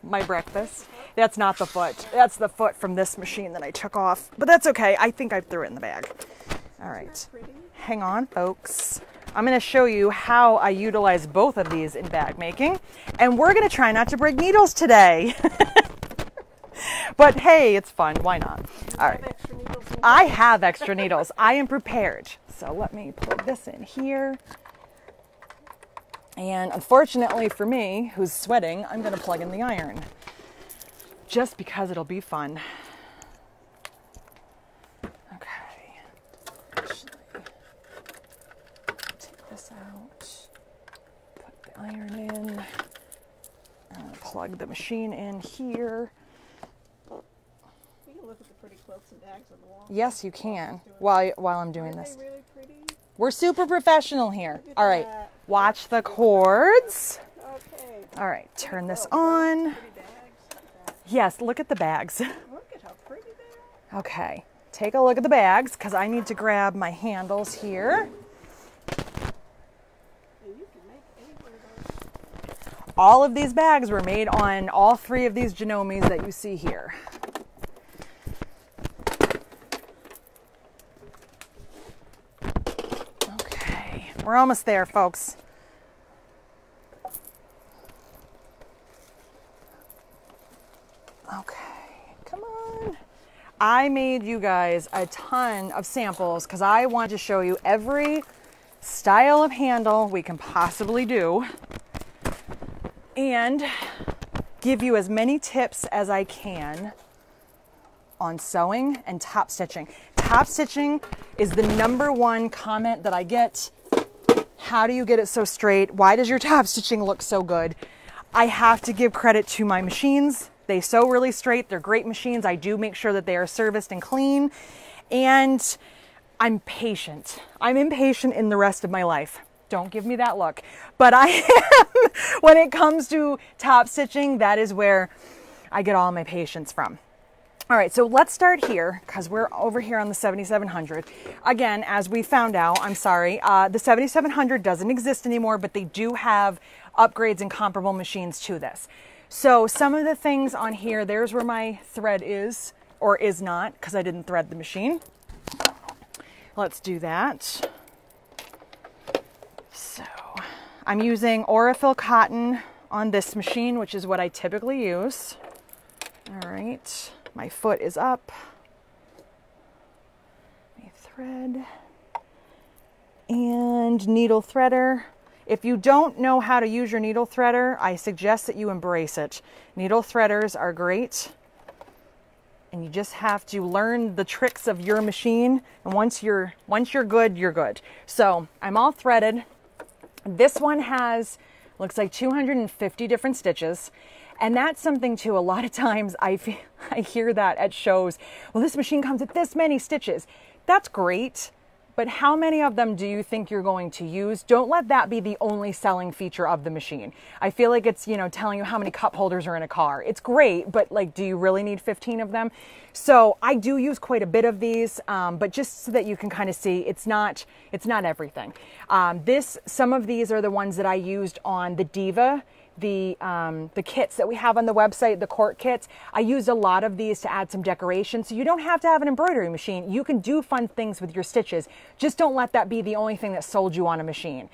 My breakfast. That's not the foot. That's the foot from this machine that I took off. But that's okay. I think I threw it in the bag. All right. Hang on, folks. I'm going to show you how I utilize both of these in bag making. And we're going to try not to break needles today. But hey, it's fun. Why not? All right. I have extra needles. I am prepared. So let me plug this in here. And unfortunately for me, who's sweating, I'm going to plug in the iron. Just because it'll be fun. Okay. Actually, take this out. Put the iron in. Plug the machine in here. Look at the pretty quilts and bags on the wall. Yes, you can. While I'm doing this. Aren't they really pretty? We're super professional here. All right. Watch the cords. Okay. All right. Turn this on. Yes, look at the bags. Look at how pretty they are. Okay. Take a look at the bags because I need to grab my handles here. You can make any one of those. All of these bags were made on all 3 of these Janomes that you see here. We're almost there, folks. Okay, come on. I made you guys a ton of samples because I want to show you every style of handle we can possibly do and give you as many tips as I can on sewing and top stitching. Top stitching is the #1 comment that I get. How do you get it so straight? Why does your top stitching look so good? I have to give credit to my machines. They sew really straight. They're great machines. I do make sure that they are serviced and clean. And I'm patient. I'm impatient in the rest of my life. Don't give me that look. But I am, when it comes to top stitching, that is where I get all my patience from. All right, so let's start here because we're over here on the 7700. Again, as we found out, I'm sorry, the 7700 doesn't exist anymore, but they do have upgrades and comparable machines to this. So some of the things on here, there's where my thread is or is not because I didn't thread the machine. Let's do that. So I'm using Aurifil cotton on this machine, which is what I typically use. All right. My foot is up. My thread. And needle threader. If you don't know how to use your needle threader, I suggest that you embrace it. Needle threaders are great. and you just have to learn the tricks of your machine. And once you're good, you're good. So I'm all threaded. This one has, looks like 250 different stitches. And that's something too, a lot of times I hear that at shows, well, this machine comes with this many stitches. That's great. But how many of them do you think you're going to use? Don't let that be the only selling feature of the machine. I feel like it's, you know, telling you how many cup holders are in a car. It's great, but like, do you really need 15 of them? So I do use quite a bit of these, but just so that you can kind of see, it's not everything. Some of these are the ones that I used on the Diva, the kits that we have on the website, the cork kits. I used a lot of these to add some decoration. So you don't have to have an embroidery machine. You can do fun things with your stitches. Just don't let that be the only thing that sold you on a machine.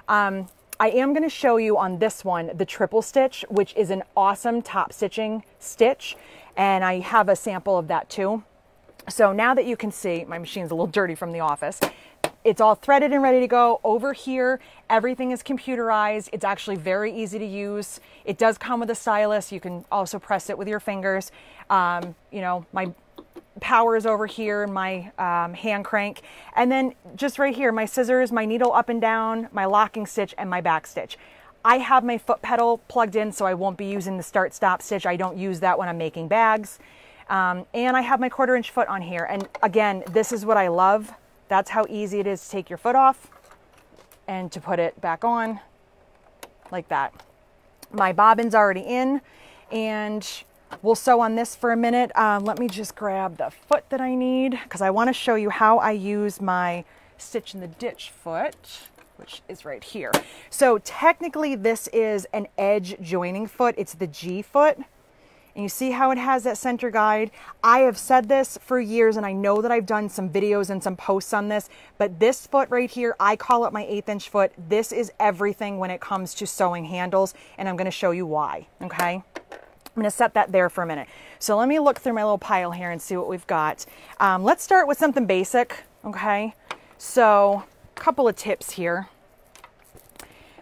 I am going to show you on this one, the triple stitch, which is an awesome top stitching stitch. And I have a sample of that too. So now that you can see, my machine's a little dirty from the office. It's all threaded and ready to go. Over here, everything is computerized. It's actually very easy to use. It does come with a stylus. You can also press it with your fingers. You know, my power is over here, my hand crank. And then just right here, my scissors, my needle up and down, my locking stitch, and my back stitch. I have my foot pedal plugged in, so I won't be using the start-stop stitch. I don't use that when I'm making bags. And I have my 1/4 inch foot on here. And again, this is what I love. That's how easy it is to take your foot off and to put it back on like that. My bobbin's already in, and we'll sew on this for a minute. Let me just grab the foot that I need, because I want to show you how I use my stitch in the ditch foot, which is right here. So technically this is an edge joining foot. It's the G foot. And you see how it has that center guide? I have said this for years, and I know that I've done some videos and some posts on this, but this foot right here, I call it my 1/8 inch foot. This is everything when it comes to sewing handles, and I'm going to show you why, okay? I'm going to set that there for a minute. So let me look through my little pile here and see what we've got. Let's start with something basic, okay? So a couple of tips here.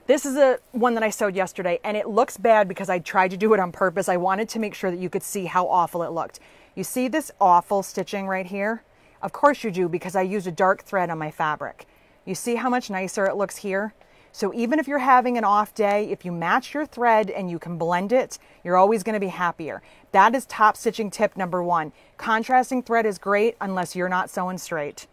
This is one that I sewed yesterday, and it looks bad because I tried to do it on purpose. I wanted to make sure that you could see how awful it looked. You see this awful stitching right here? Of course you do, because I used a dark thread on my fabric. You see how much nicer it looks here? So even if you're having an off day, if you match your thread and you can blend it, you're always going to be happier. That is top stitching tip number 1. Contrasting thread is great unless you're not sewing straight.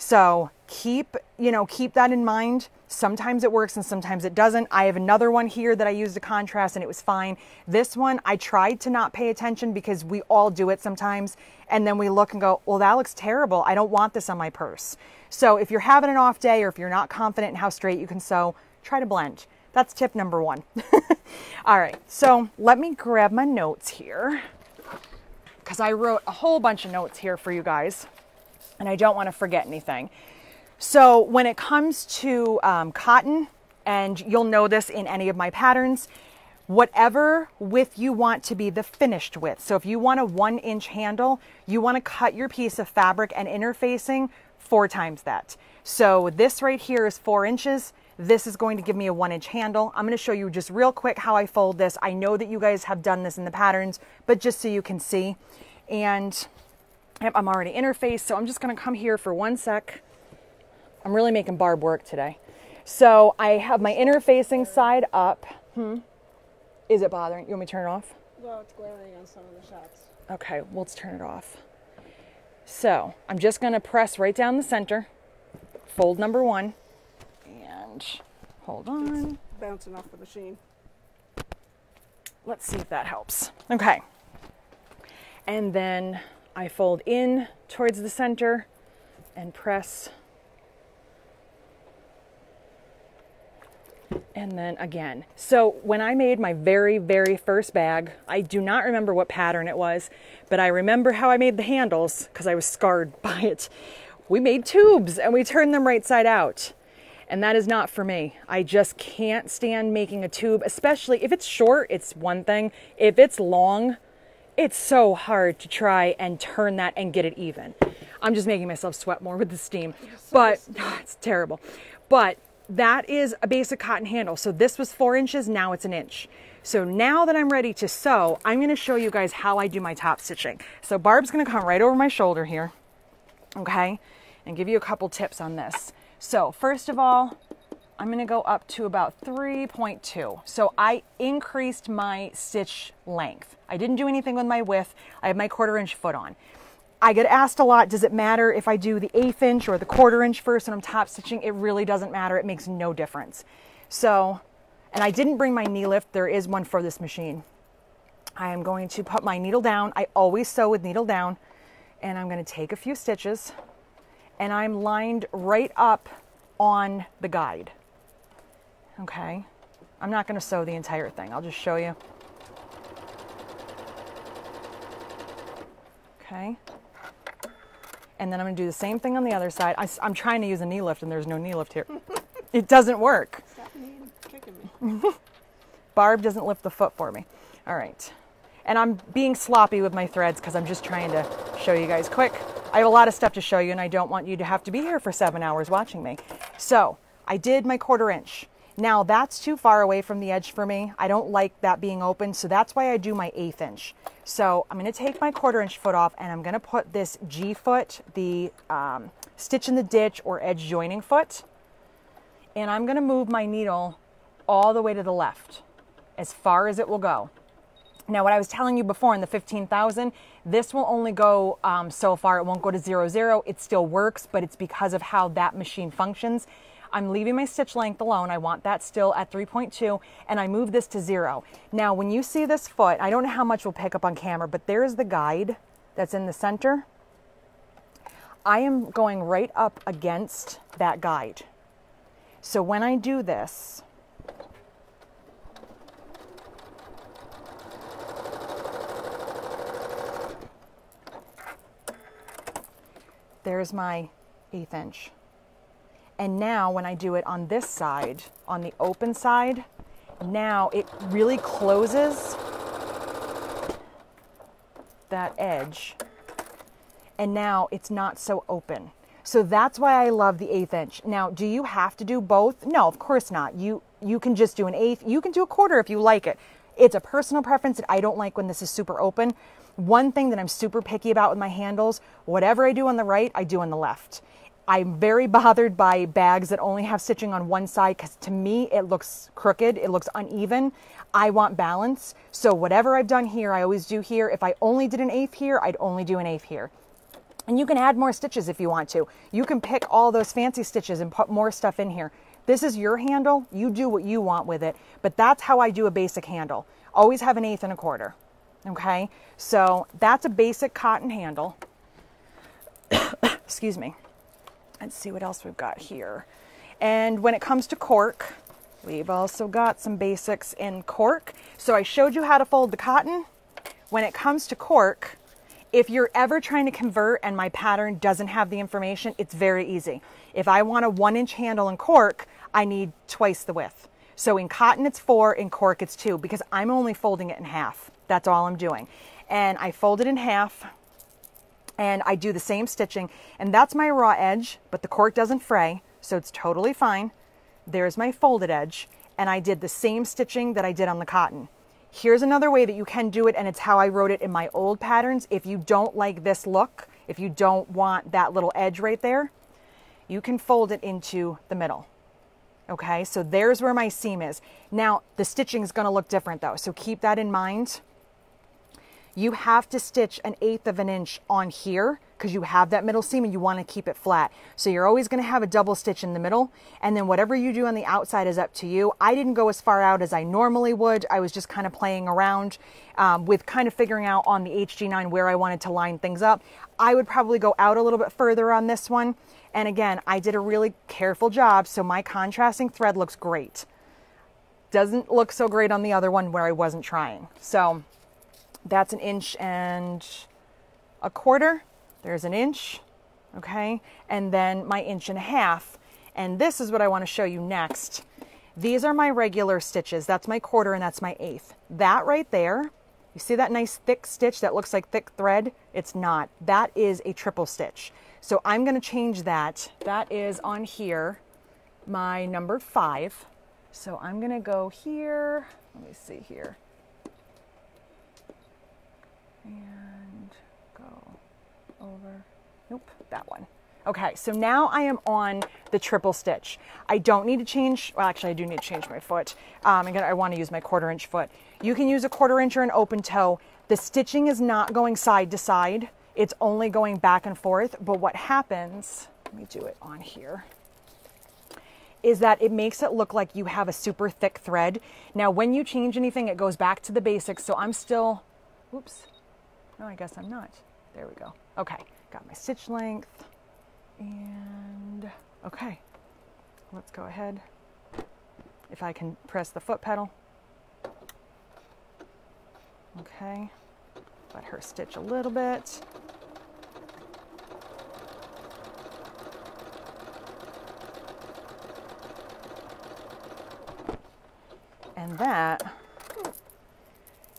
So keep that in mind. Sometimes it works and sometimes it doesn't. I have another one here that I used a contrast and it was fine. This one, I tried to not pay attention because we all do it sometimes. And then we look and go, well, that looks terrible. I don't want this on my purse. So if you're having an off day, or if you're not confident in how straight you can sew, try to blend. That's tip number 1. All right, so let me grab my notes here, because I wrote a whole bunch of notes here for you guys, and I don't want to forget anything. So when it comes to cotton, and you'll know this in any of my patterns, whatever width you want to be the finished width. So if you want a 1 inch handle, you want to cut your piece of fabric and interfacing 4 times that. So this right here is 4 inches. This is going to give me a 1 inch handle. I'm going to show you just real quick how I fold this. I know that you guys have done this in the patterns, but just so you can see. And yep, I'm already interfaced, so I'm just going to come here for 1 sec. I'm really making Barb work today. So I have my interfacing side up. Is it bothering? You want me to turn it off? Well, it's glaring on some of the shots. Okay, well, let's turn it off. So I'm just going to press right down the center, fold number 1, and hold on. It's bouncing off the machine. Let's see if that helps. Okay. And then I fold in towards the center and press. And then again. So when I made my very, very first bag, I do not remember what pattern it was, but I remember how I made the handles because I was scarred by it. We made tubes and we turned them right side out. And that is not for me. I just can't stand making a tube, especially if it's short, it's one thing. If it's long, it's so hard to try and turn that and get it even. I'm just making myself sweat more with the steam, but it's terrible. But that is a basic cotton handle. So this was 4 inches, now it's 1 inch. So now that I'm ready to sew, I'm going to show you guys how I do my top stitching. So Barb's going to come right over my shoulder here, okay, and give you a couple tips on this. So first of all, I'm going to go up to about 3.2. So I increased my stitch length. I didn't do anything with my width. I have my 1/4 inch foot on. I get asked a lot, does it matter if I do the 1/8 inch or the 1/4 inch first when I'm top stitching? It really doesn't matter. It makes no difference. So, and I didn't bring my knee lift. There is one for this machine. I am going to put my needle down. I always sew with needle down. And I'm going to take a few stitches and I'm lined right up on the guide. Okay. I'm not going to sew the entire thing. I'll just show you. Okay. And then I'm going to do the same thing on the other side. I'm trying to use a knee lift and there's no knee lift here. It doesn't work. Stop kicking me. Barb doesn't lift the foot for me. All right. And I'm being sloppy with my threads because I'm just trying to show you guys quick. I have a lot of stuff to show you and I don't want you to have to be here for 7 hours watching me. So I did my 1/4 inch. Now that's too far away from the edge for me. I don't like that being open. So that's why I do my 1/8 inch. So I'm going to take my 1/4 inch foot off and I'm going to put this G foot, the stitch in the ditch or edge joining foot. And I'm going to move my needle all the way to the left as far as it will go. Now, what I was telling you before in the 15,000, this will only go so far. It won't go to 0, 0. It still works, but it's because of how that machine functions. I'm leaving my stitch length alone. I want that still at 3.2, and I move this to 0. Now, when you see this foot, I don't know how much we'll pick up on camera, but there's the guide that's in the center. I am going right up against that guide. So when I do this, there's my 1/8 inch. And now when I do it on this side, on the open side, now it really closes that edge. And now it's not so open. So that's why I love the 1/8 inch. Now, do you have to do both? No, of course not. You can just do an 1/8. You can do a 1/4 if you like it. It's a personal preference that I don't like when this is super open. One thing that I'm super picky about with my handles, whatever I do on the right, I do on the left. I'm very bothered by bags that only have stitching on one side because to me it looks crooked, it looks uneven. I want balance. So whatever I've done here, I always do here. If I only did an 1/8 here, I'd only do an 1/8 here. And you can add more stitches if you want to. You can pick all those fancy stitches and put more stuff in here. This is your handle. You do what you want with it. But that's how I do a basic handle. Always have an 1/8 and a 1/4. Okay? So that's a basic cotton handle. Excuse me. Let's see what else we've got here. And when it comes to cork, we've also got some basics in cork. So I showed you how to fold the cotton. When it comes to cork, if you're ever trying to convert and my pattern doesn't have the information, it's very easy. If I want a 1-inch handle in cork, I need twice the width. So in cotton it's 4, in cork it's 2, because I'm only folding it in half. That's all I'm doing. And I fold it in half. And I do the same stitching, and that's my raw edge, but the cork doesn't fray, so it's totally fine. There's my folded edge, and I did the same stitching that I did on the cotton. Here's another way that you can do it, and it's how I wrote it in my old patterns. If you don't like this look, if you don't want that little edge right there, you can fold it into the middle. Okay, so there's where my seam is. Now, the stitching is going to look different though, so keep that in mind. You have to stitch an 1/8 of an inch on here because you have that middle seam and you want to keep it flat. So you're always going to have a double stitch in the middle, and then whatever you do on the outside is up to you. I didn't go as far out as I normally would. I was just kind of playing around with kind of figuring out on the HG9 where I wanted to line things up. I would probably go out a little bit further on this one. And again, I did a really careful job, so my contrasting thread looks great. Doesn't look so great on the other one where I wasn't trying. So that's 1 1/4 inches. There's 1 inch, okay? And then my 1.5 inches. And this is what I want to show you next. These are my regular stitches. That's my 1/4 and that's my 1/8. That right there, you see that nice thick stitch that looks like thick thread? It's not. That is a triple stitch. So I'm going to change that. That is on here, my number 5. So I'm gonna go here, let me see here, and go over, nope, that one. Okay, so now I am on the triple stitch. I don't need to change, well actually I do need to change my foot. I want to use my 1/4 inch foot. You can use a 1/4 inch or an open toe. The stitching is not going side to side. It's only going back and forth, but what happens, let me do it on here, is that it makes it look like you have a super thick thread. Now, when you change anything, it goes back to the basics. So I'm still, oops, no, I guess I'm not. There we go. Okay, got my stitch length and okay, let's go ahead. If I can press the foot pedal. Okay, let her stitch a little bit. And that,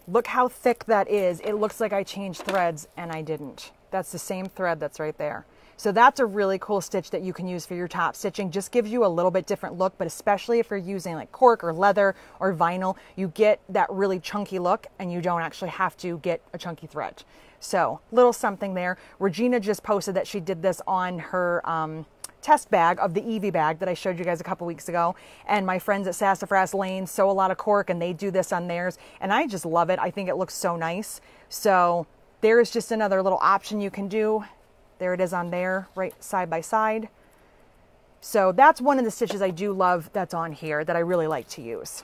look how thick that is. It looks like I changed threads and I didn't. That's the same thread that's right there. So that's a really cool stitch that you can use for your top stitching. Just gives you a little bit different look, but especially if you're using like cork or leather or vinyl, you get that really chunky look and you don't actually have to get a chunky thread. So little something there. Regina just posted that she did this on her test bag of the Evie bag that I showed you guys a couple weeks ago. And my friends at Sassafras Lane sew a lot of cork and they do this on theirs. And I just love it. I think it looks so nice. So there's just another little option you can do. There it is on there, right side by side. So that's one of the stitches I do love that's on here that I really like to use.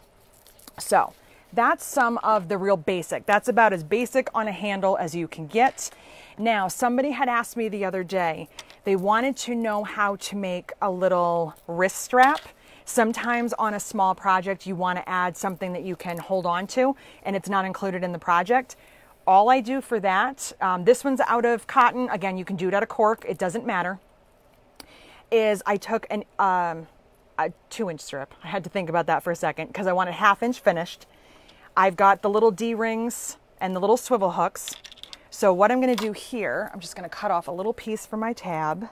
So that's some of the real basic. That's about as basic on a handle as you can get. Now, somebody had asked me the other day, they wanted to know how to make a little wrist strap. Sometimes on a small project, you want to add something that you can hold on to and it's not included in the project. All I do for that, this one's out of cotton. Again, you can do it out of cork. It doesn't matter. Is I took a 2-inch strip. I had to think about that for a second because I want a 1/2 inch finished. I've got the little D-rings and the little swivel hooks. So what I'm going to do here, I'm just going to cut off a little piece from my tab.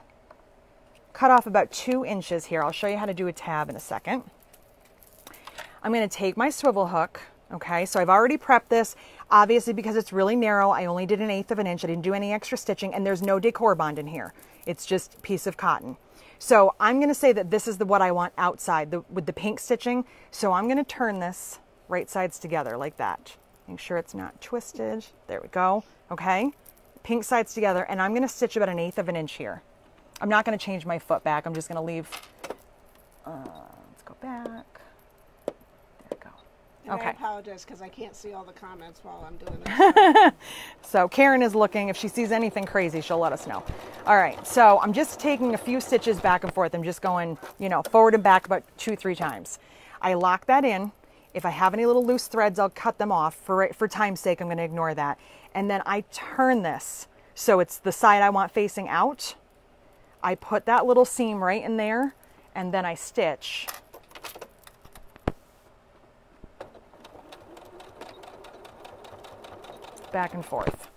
Cut off about 2 inches here. I'll show you how to do a tab in a second. I'm going to take my swivel hook. Okay, so I've already prepped this. Obviously, because it's really narrow, I only did 1/8 of an inch. I didn't do any extra stitching, and there's no decor bond in here. It's just a piece of cotton. So I'm going to say that this is what I want outside with the pink stitching. So I'm going to turn this right sides together like that. Make sure it's not twisted. There we go. Okay, pink sides together, and I'm going to stitch about 1/8 of an inch here. I'm not going to change my foot back. I'm just going to leave. Let's go back. There we go. And okay. I apologize because I can't see all the comments while I'm doing it. So Karen is looking. If she sees anything crazy, she'll let us know. All right, so I'm just taking a few stitches back and forth. I'm just going, you know, forward and back about 2-3 times. I lock that in. If I have any little loose threads, I'll cut them off. For time's sake, I'm going to ignore that. And then I turn this so it's the side I want facing out. I put that little seam right in there, and then I stitch. Back and forth.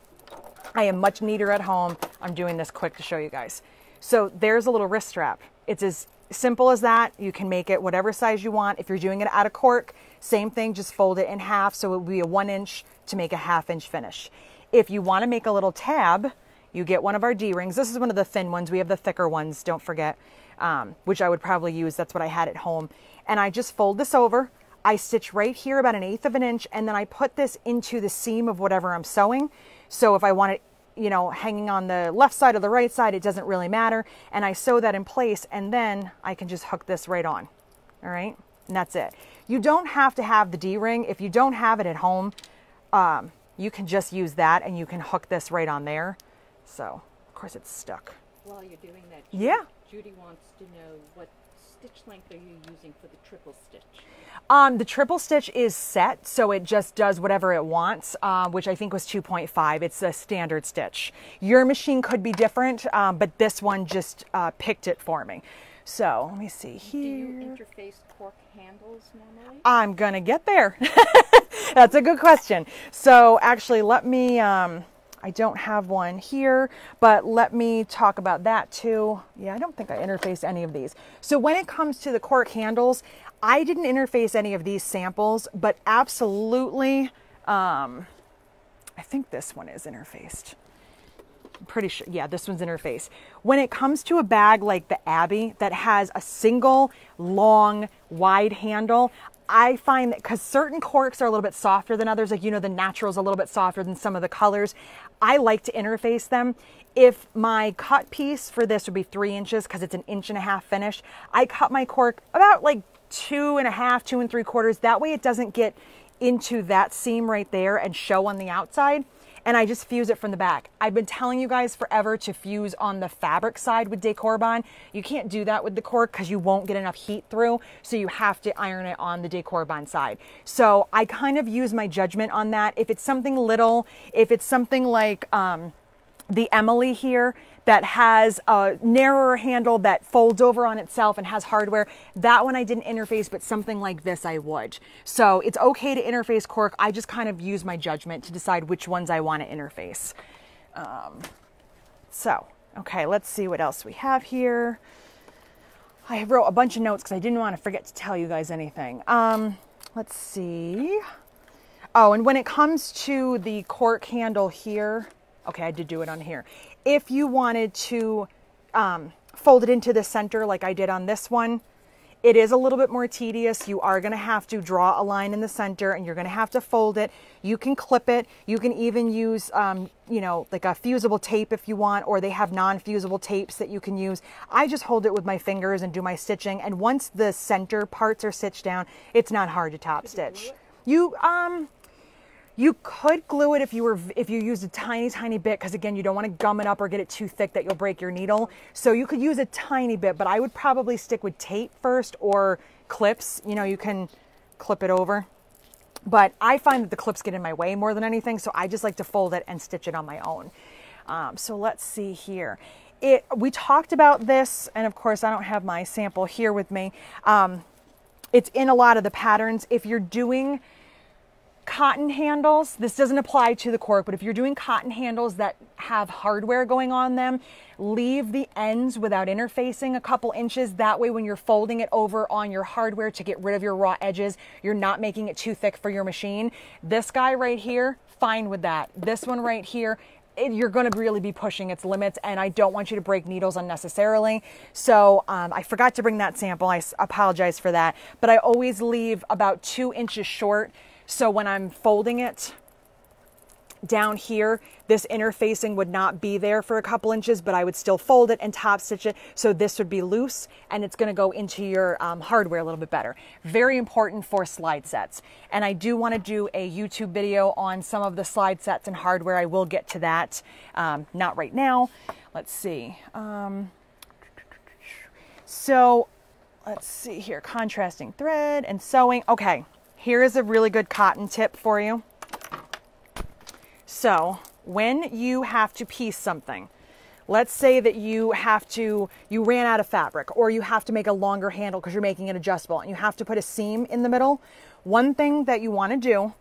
I am much neater at home. I'm doing this quick to show you guys. So there's a little wrist strap. It's as simple as that. You can make it whatever size you want. If you're doing it out of cork, same thing, just fold it in half so it will be a 1 inch to make a 1/2 inch finish. If you want to make a little tab, you get one of our D-rings. This is one of the thin ones. We have the thicker ones, don't forget, which I would probably use. That's what I had at home. And I just fold this over. I stitch right here about 1/8 of an inch, and then I put this into the seam of whatever I'm sewing. So if I want it, you know, hanging on the left side or the right side, it doesn't really matter. And I sew that in place, and then I can just hook this right on. All right, and that's it. You don't have to have the D-ring. If you don't have it at home, you can just use that, and you can hook this right on there. So, of course, it's stuck. While you're doing that, Judy wants to know what stitch length are you using for the triple stitch? The triple stitch is set, so it just does whatever it wants, which I think was 2.5. It's a standard stitch. Your machine could be different, but this one just picked it for me. So let me see here. Do you interface cork handles normally? I'm gonna get there. That's a good question. So actually, let me, I don't have one here, but let me talk about that too. Yeah, I don't think I interfaced any of these. So when it comes to the cork handles, I didn't interface any of these samples, but absolutely, I think this one is interfaced. I'm pretty sure, yeah, this one's interfaced. When it comes to a bag like the Abbey that has a single, long, wide handle, I find that because certain corks are a little bit softer than others, like, you know, the natural's a little bit softer than some of the colors, I like to interface them. If my cut piece for this would be 3 inches, because it's an 1.5 inch finish, I cut my cork about like 2.5, 2 3/4. That way it doesn't get into that seam right there and show on the outside. And I just fuse it from the back. I've been telling you guys forever to fuse on the fabric side with Decor Bond. You can't do that with the cork because you won't get enough heat through. So you have to iron it on the Decor Bond side. So I kind of use my judgment on that. If it's something little, if it's something like the Emily here that has a narrower handle that folds over on itself and has hardware, that one I didn't interface, but something like this I would. So it's okay to interface cork. I just kind of use my judgment to decide which ones I want to interface. Okay, let's see what else we have here. I wrote a bunch of notes because I didn't want to forget to tell you guys anything. Let's see. Oh, and when it comes to the cork handle here, okay, I did do it on here. If you wanted to fold it into the center like I did on this one, it is a little bit more tedious. You are going to have to draw a line in the center and you're going to have to fold it. You can clip it. You can even use, you know, like a fusible tape if you want, or they have non-fusible tapes that you can use. I just hold it with my fingers and do my stitching. And once the center parts are stitched down, it's not hard to top stitch. You could glue it if you used a tiny bit, because again, you don't want to gum it up or get it too thick that you'll break your needle. So you could use a tiny bit, but I would probably stick with tape first or clips. You know, you can clip it over. But I find that the clips get in my way more than anything, so I just like to fold it and stitch it on my own. So let's see here. We talked about this, and of course I don't have my sample here with me. It's in a lot of the patterns. If you're doing cotton handles, this doesn't apply to the cork, but if you're doing cotton handles that have hardware going on them, leave the ends without interfacing a couple inches. That way when you're folding it over on your hardware to get rid of your raw edges, you're not making it too thick for your machine. This guy right here, fine with that. This one right here, you're going to really be pushing its limits, and I don't want you to break needles unnecessarily. So I forgot to bring that sample. I apologize for that, but I always leave about 2 inches short. So when I'm folding it down here, this interfacing would not be there for a couple inches, but I would still fold it and top stitch it. So this would be loose and it's going to go into your hardware a little bit better. Very important for slide sets. And I do want to do a YouTube video on some of the slide sets and hardware. I will get to that. Not right now. Let's see. So let's see here. Contrasting thread and sewing. Okay. Here is a really good cotton tip for you. So when you have to piece something, let's say that you ran out of fabric, or you have to make a longer handle because you're making it adjustable and you have to put a seam in the middle. One thing that you want to do,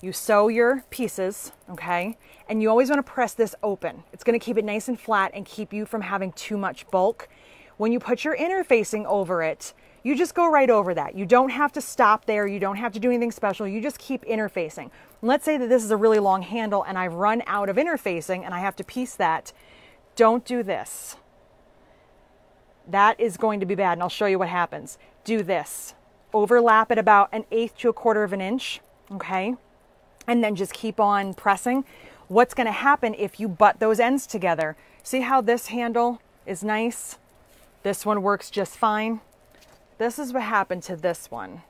you sew your pieces, okay? And you always want to press this open. It's going to keep it nice and flat and keep you from having too much bulk. When you put your interfacing over it, you just go right over that. You don't have to stop there. You don't have to do anything special. You just keep interfacing. Let's say that this is a really long handle and I've run out of interfacing and I have to piece that. Don't do this. That is going to be bad, and I'll show you what happens. Do this. Overlap it about 1/8 to 1/4 of an inch, okay? And then just keep on pressing. What's going to happen if you butt those ends together? See how this handle is nice? This one works just fine. This is what happened to this one.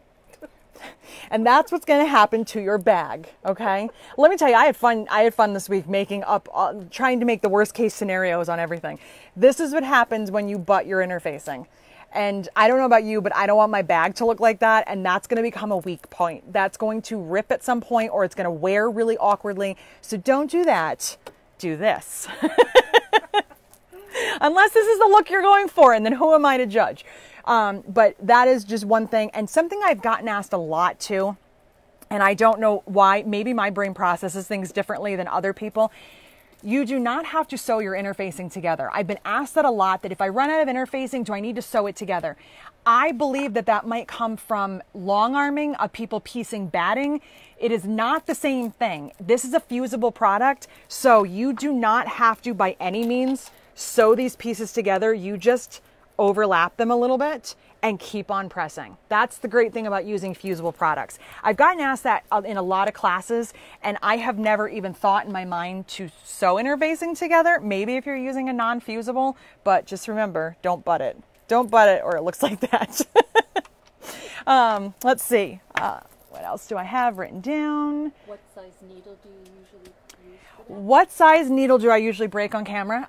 And that's what's going to happen to your bag, okay? Let me tell you, I had fun this week making up, trying to make the worst case scenarios on everything. This is what happens when you butt your interfacing. And I don't know about you, but I don't want my bag to look like that, and that's going to become a weak point. That's going to rip at some point, or it's going to wear really awkwardly. So don't do that. Do this. Unless this is the look you're going for, and then who am I to judge? But that is just one thing. And something I've gotten asked a lot too, and I don't know why, maybe my brain processes things differently than other people. You do not have to sew your interfacing together. I've been asked that a lot, that if I run out of interfacing, do I need to sew it together? I believe that that might come from long arming of people piecing batting. It is not the same thing. This is a fusible product, so you do not have to by any means sew these pieces together. You just overlap them a little bit and keep on pressing. That's the great thing about using fusible products. I've gotten asked that in a lot of classes, and I have never even thought in my mind to sew interfacing together. Maybe if you're using a non-fusible, but just remember, don't butt it. Don't butt it or it looks like that. Let's see. What else do I have written down? What size needle do you usually use for that? What size needle do I usually break on camera?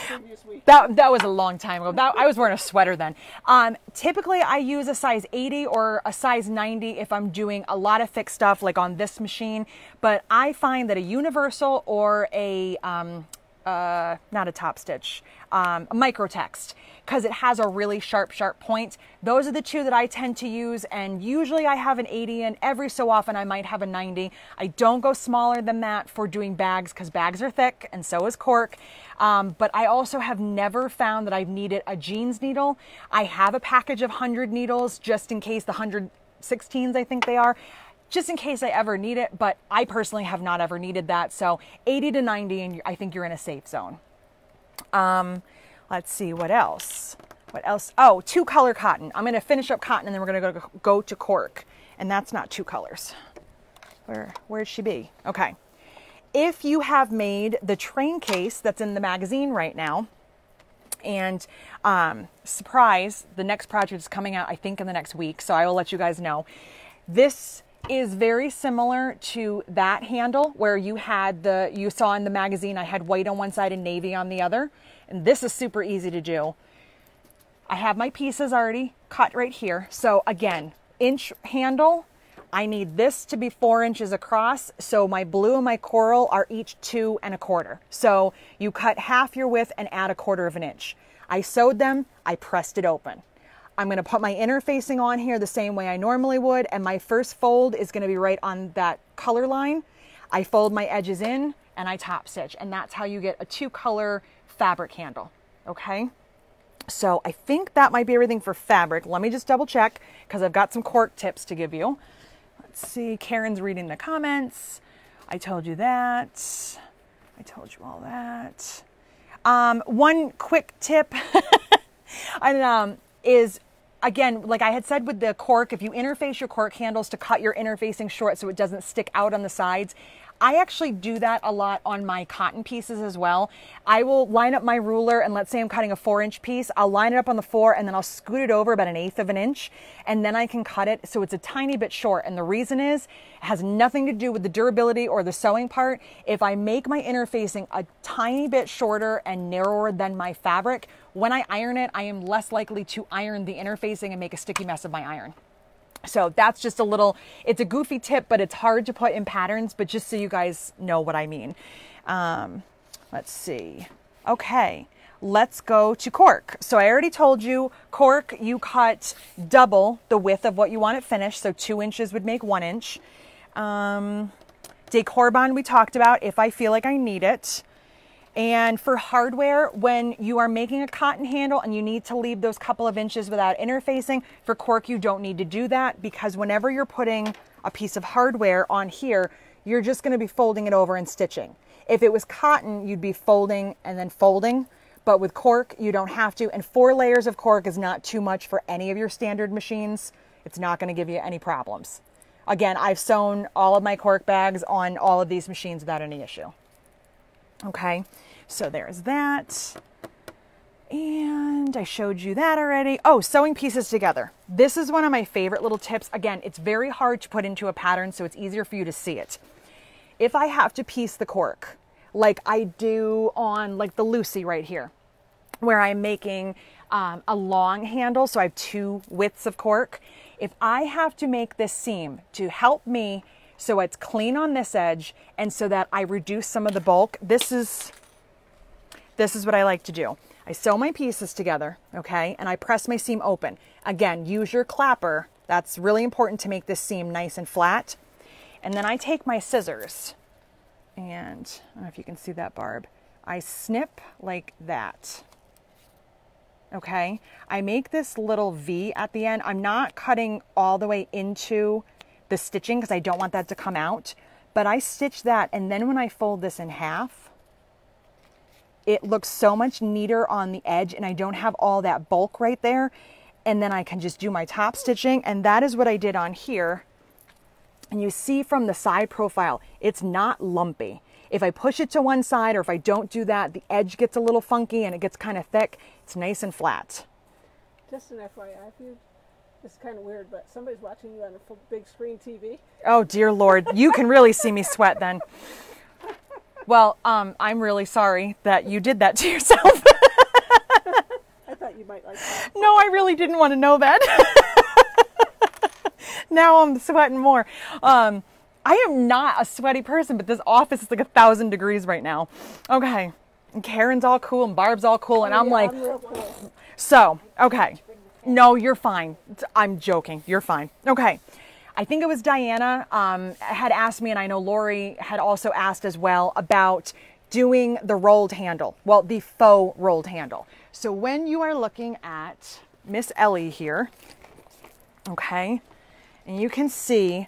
Previous week. That was a long time ago. I was wearing a sweater then. Typically, I use a size 80 or a size 90 if I'm doing a lot of thick stuff like on this machine. But I find that a universal or a, not a top stitch, a micro text, because it has a really sharp point. Those are the two that I tend to use, and usually I have an 80 and every so often I might have a 90. I don't go smaller than that for doing bags because bags are thick and so is cork. But I also have never found that I've needed a jeans needle. I have a package of 100 needles just in case, the 116s I think they are, just in case I ever need it, but I personally have not ever needed that. So 80 to 90 and I think you're in a safe zone. Let's see, what else? What else? Oh, 2-color cotton. I'm going to finish up cotton and then we're going to go to cork. And that's not 2 colors. Where'd she be? Okay. If you have made the train case that's in the magazine right now, and surprise, the next project is coming out, I think, in the next week, so I will let you guys know. This is very similar to that handle where you saw in the magazine, I had white on one side and navy on the other. And this is super easy to do. I have my pieces already cut right here. So again, inch handle, I need this to be 4 inches across. So my blue and my coral are each 2 1/4. So you cut half your width and add 1/4 of an inch. I sewed them, I pressed it open. I'm going to put my interfacing on here the same way I normally would, and my first fold is going to be right on that color line. I fold my edges in and I top stitch, and that's how you get a 2-color fabric handle. Okay, so I think that might be everything for fabric. Let me just double check because I've got some cork tips to give you. Let's see, Karen's reading the comments. I told you that. I told you all that. One quick tip is, again, like I had said with the cork, if you interface your cork handles to cut your interfacing short so it doesn't stick out on the sides, I actually do that a lot on my cotton pieces as well. I will line up my ruler, and let's say I'm cutting a 4-inch piece. I'll line it up on the floor and then I'll scoot it over about 1/8 of an inch, and then I can cut it so it's a tiny bit short. And the reason is, it has nothing to do with the durability or the sewing part. If I make my interfacing a tiny bit shorter and narrower than my fabric, when I iron it, I am less likely to iron the interfacing and make a sticky mess of my iron. So that's just a little, it's a goofy tip, but it's hard to put in patterns, but just so you guys know what I mean. Let's see. Okay, let's go to cork. So I already told you, cork, you cut double the width of what you want it finished. So 2 inches would make 1 inch. Decor bond we talked about if I feel like I need it. And for hardware, when you are making a cotton handle and you need to leave those couple of inches without interfacing, for cork you don't need to do that, because whenever you're putting a piece of hardware on here, you're just going to be folding it over and stitching. If it was cotton, you'd be folding and then folding, but with cork, you don't have to. And 4 layers of cork is not too much for any of your standard machines. It's not going to give you any problems. Again, I've sewn all of my cork bags on all of these machines without any issue. Okay, so there's that. And I showed you that already. Oh, sewing pieces together. This is one of my favorite little tips. Again, it's very hard to put into a pattern, so it's easier for you to see it. If I have to piece the cork, like I do on like the Lucy right here, where I'm making a long handle, so I have 2 widths of cork. If I have to make this seam to help me so it's clean on this edge and so that I reduce some of the bulk, this is what I like to do. I sew my pieces together, okay, and I press my seam open. Again, use your clapper. That's really important to make this seam nice and flat. And then I take my scissors, and I don't know if you can see that, Barb. I snip like that. okay, I make this little V at the end. I'm not cutting all the way into the stitching because I don't want that to come out, but I stitch that, and then when I fold this in half, it looks so much neater on the edge, and I don't have all that bulk right there, and then I can just do my top stitching, and that is what I did on here. And you see from the side profile, it's not lumpy. If I push it to one side, or if I don't do that, the edge gets a little funky and it gets kind of thick. It's nice and flat. Just an FYI, if you, it's kind of weird, but somebody's watching you on a full, big screen TV. Oh dear Lord, you can really see me sweat then. Well, I'm really sorry that you did that to yourself. I thought you might like that. No, I really didn't want to know that. Now I'm sweating more. I am not a sweaty person, but this office is like 1,000 degrees right now. Okay. And Karen's all cool and Barb's all cool. And I'm like, I'm real cool. So, okay. No, you're fine. I'm joking. You're fine. Okay. I think it was Diana had asked me, and I know Lori had also asked as well, about doing the rolled handle. Well, the faux rolled handle. So when you are looking at Miss Ellie here, okay, and you can see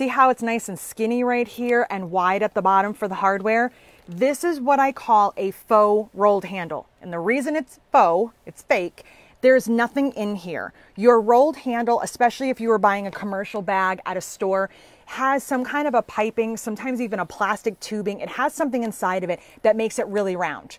how it's nice and skinny right here and wide at the bottom for the hardware? This is what I call a faux rolled handle. And the reason it's faux, it's fake, there's nothing in here. Your rolled handle, especially if you were buying a commercial bag at a store, has some kind of a piping, sometimes even a plastic tubing. It has something inside of it that makes it really round.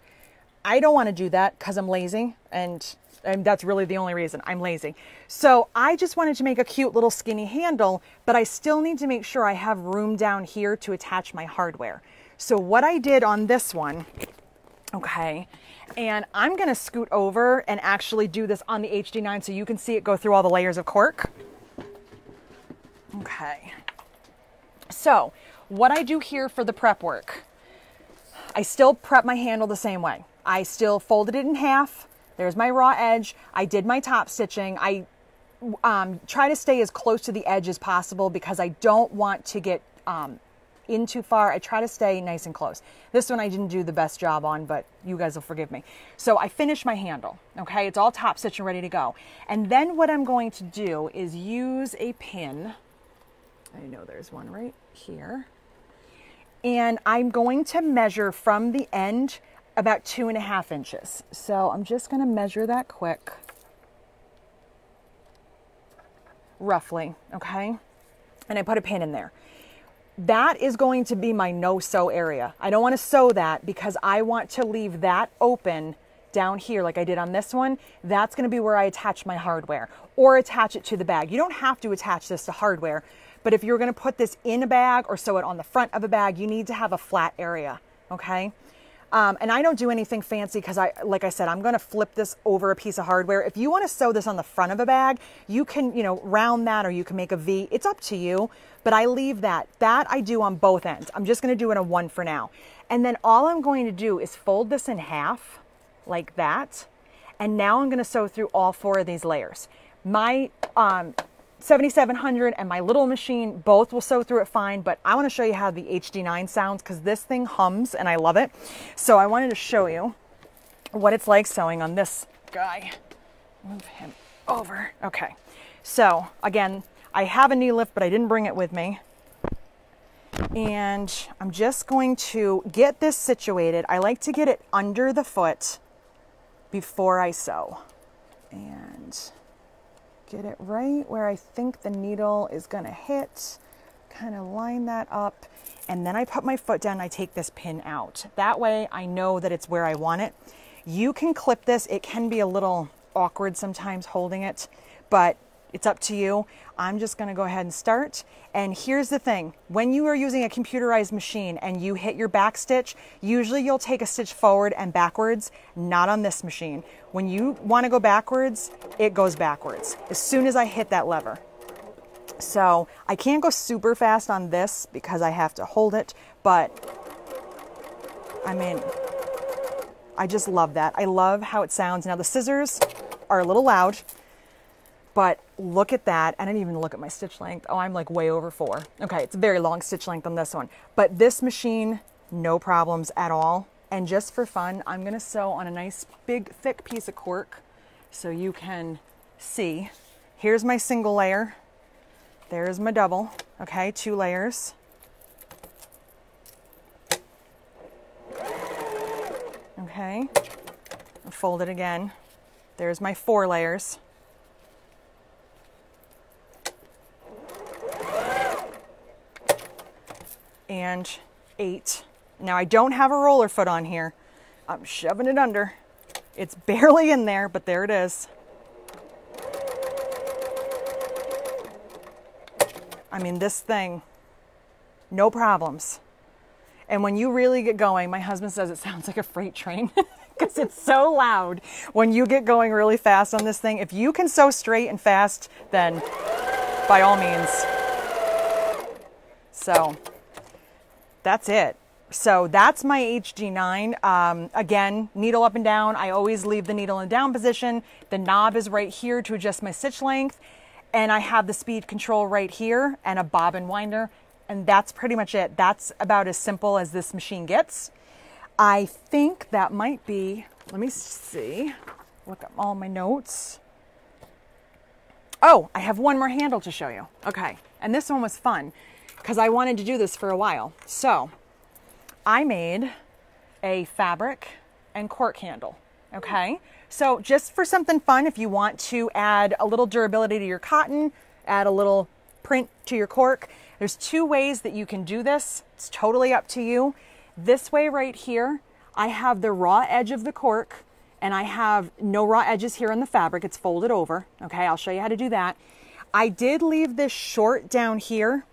I don't want to do that because I'm lazy, and that's really the only reason. I'm lazy. So I just wanted to make a cute little skinny handle, but I still need to make sure I have room down here to attach my hardware. So what I did on this one, okay, and I'm going to scoot over and actually do this on the HD9 so you can see it go through all the layers of cork. Okay. So what I do here for the prep work, I still prep my handle the same way. I still folded it in half. There's my raw edge. I did my top stitching. I try to stay as close to the edge as possible because I don't want to get in too far. I try to stay nice and close. This one I didn't do the best job on, but you guys will forgive me. So I finished my handle, okay? It's all top stitch and ready to go. And then what I'm going to do is use a pin. I know there's one right here. And I'm going to measure from the end about 2.5 inches. So I'm just going to measure that quick. Roughly, okay? And I put a pin in there. That is going to be my no-sew area. I don't want to sew that because I want to leave that open down here like I did on this one. That's going to be where I attach my hardware or attach it to the bag. You don't have to attach this to hardware, but if you're going to put this in a bag or sew it on the front of a bag, you need to have a flat area, okay? And I don't do anything fancy because like I said, I'm going to flip this over a piece of hardware. If you want to sew this on the front of a bag, you can, round that, or you can make a V. It's up to you, but I leave that. That I do on both ends. I'm just going to do it on one for now. And then all I'm going to do is fold this in half like that. And now I'm going to sew through all 4 of these layers. My 7700 and my little machine both will sew through it fine, but I want to show you how the HD9 sounds because this thing hums and I love it. So I wanted to show you what it's like sewing on this guy. Move him over. Okay. So again, I have a knee lift, but I didn't bring it with me. And I'm just going to get this situated. I like to get it under the foot before I sew. And get it right where I think the needle is going to hit. Kind of line that up. And then I put my foot down and I take this pin out. That way I know that it's where I want it. You can clip this. It can be a little awkward sometimes holding it, but it's up to you. I'm just going to go ahead and start. And here's the thing. When you are using a computerized machine and you hit your back stitch, usually you'll take a stitch forward and backwards. Not on this machine. When you want to go backwards, it goes backwards as soon as I hit that lever. So I can't go super fast on this because I have to hold it, but I mean, I just love that. I love how it sounds. Now the scissors are a little loud, but look at that. I didn't even look at my stitch length. Oh, I'm like way over 4. Okay, it's a very long stitch length on this one. But this machine, no problems at all. And just for fun, I'm gonna sew on a nice big thick piece of cork. so you can see. Here's my single layer. There's my double. Okay, 2 layers. Okay, I'll fold it again. There's my 4 layers. And 8. Now I don't have a roller foot on here. I'm shoving it under. It's barely in there, but there it is. I mean, this thing, no problems. And when you really get going, my husband says it sounds like a freight train because it's so loud when you get going really fast on this thing. If you can sew straight and fast, then by all means. So that's it. So that's my HG9. Again, needle up and down. I always leave the needle in down position. The knob is right here to adjust my stitch length. And I have the speed control right here and a bobbin winder. And that's pretty much it. That's about as simple as this machine gets. I think that might be, let me see, look at all my notes. Oh, I have one more handle to show you. Okay, and this one was fun because I wanted to do this for a while. So I made a fabric and cork handle, okay? So just for something fun, if you want to add a little durability to your cotton, add a little print to your cork, there's 2 ways that you can do this. It's totally up to you. This way right here, I have the raw edge of the cork and I have no raw edges here on the fabric. It's folded over. Okay, I'll show you how to do that. I did leave this short down here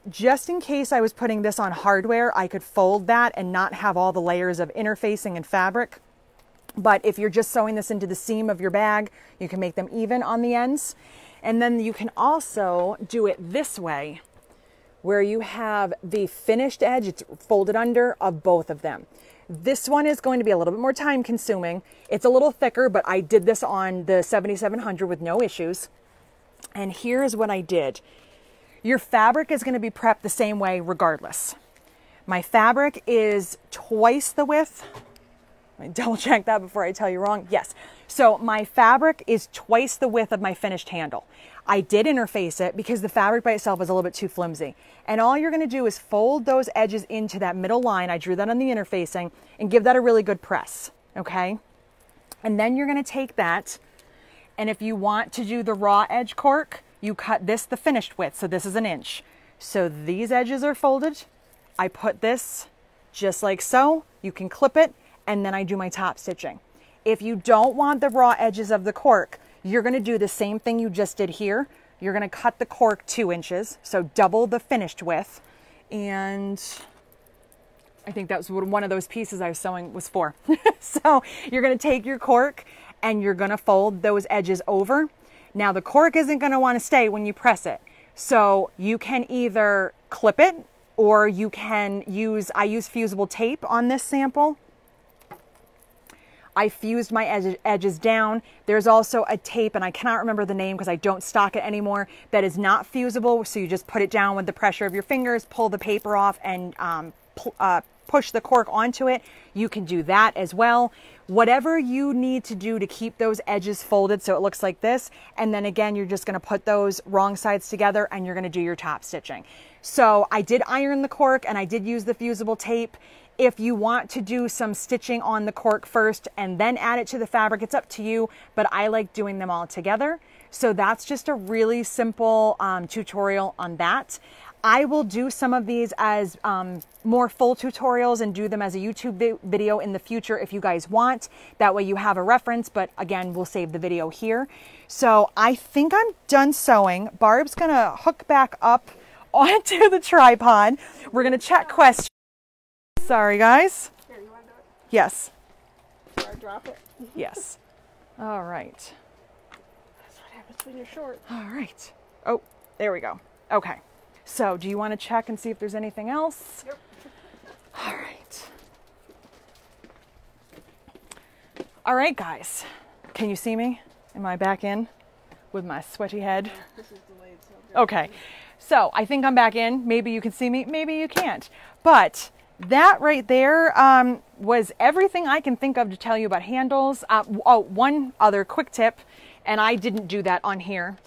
just in case I was putting this on hardware. I could fold that and not have all the layers of interfacing and fabric. But if you're just sewing this into the seam of your bag, you can make them even on the ends. And then you can also do it this way, where you have the finished edge, it's folded under, of both of them. This one is going to be a little bit more time consuming. It's a little thicker, but I did this on the 7700 with no issues. And here's what I did. Your fabric is going to be prepped the same way regardless. My fabric is twice the width. Let me double check that before I tell you wrong. Yes. So my fabric is twice the width of my finished handle. I did interface it because the fabric by itself is a little bit too flimsy. And all you're going to do is fold those edges into that middle line. I drew that on the interfacing and give that a really good press. Okay. And then you're going to take that. And if you want to do the raw edge cork, you cut this the finished width. So this is 1 inch. So these edges are folded. I put this just like so. You can clip it. And then I do my top stitching. If you don't want the raw edges of the cork, you're going to do the same thing you just did here. You're going to cut the cork 2 inches, so double the finished width. And I think that was one of those pieces I was sewing was for. So you're going to take your cork and you're going to fold those edges over. Now the cork isn't going to want to stay when you press it. So you can either clip it or you can use, I use fusible tape on this sample. I fused my edges down. There's also a tape, and I cannot remember the name because I don't stock it anymore, that is not fusible. So you just put it down with the pressure of your fingers, pull the paper off, and push the cork onto it. You can do that as well. Whatever you need to do to keep those edges folded so it looks like this. And then again, you're just going to put those wrong sides together and you're going to do your top stitching. So I did iron the cork and I did use the fusible tape. If you want to do some stitching on the cork first and then add it to the fabric, it's up to you, but I like doing them all together. So that's just a really simple tutorial on that. I will do some of these as more full tutorials and do them as a YouTube video in the future if you guys want. That way you have a reference, but again, we'll save the video here. So I think I'm done sewing. Barb's gonna hook back up onto the tripod. We're gonna check questions. Sorry, guys. Here, you want to do it? Yes. Or I drop it? Yes. All right. That's what happens when you're short. All right. Oh, there we go. Okay. So do you want to check and see if there's anything else? Yep. All right. All right, guys. Can you see me? Am I back in with my sweaty head? This is delayed, so Okay. So I think I'm back in. Maybe you can see me. Maybe you can't. But that right there was everything I can think of to tell you about handles. Oh, one other quick tip, and I didn't do that on here.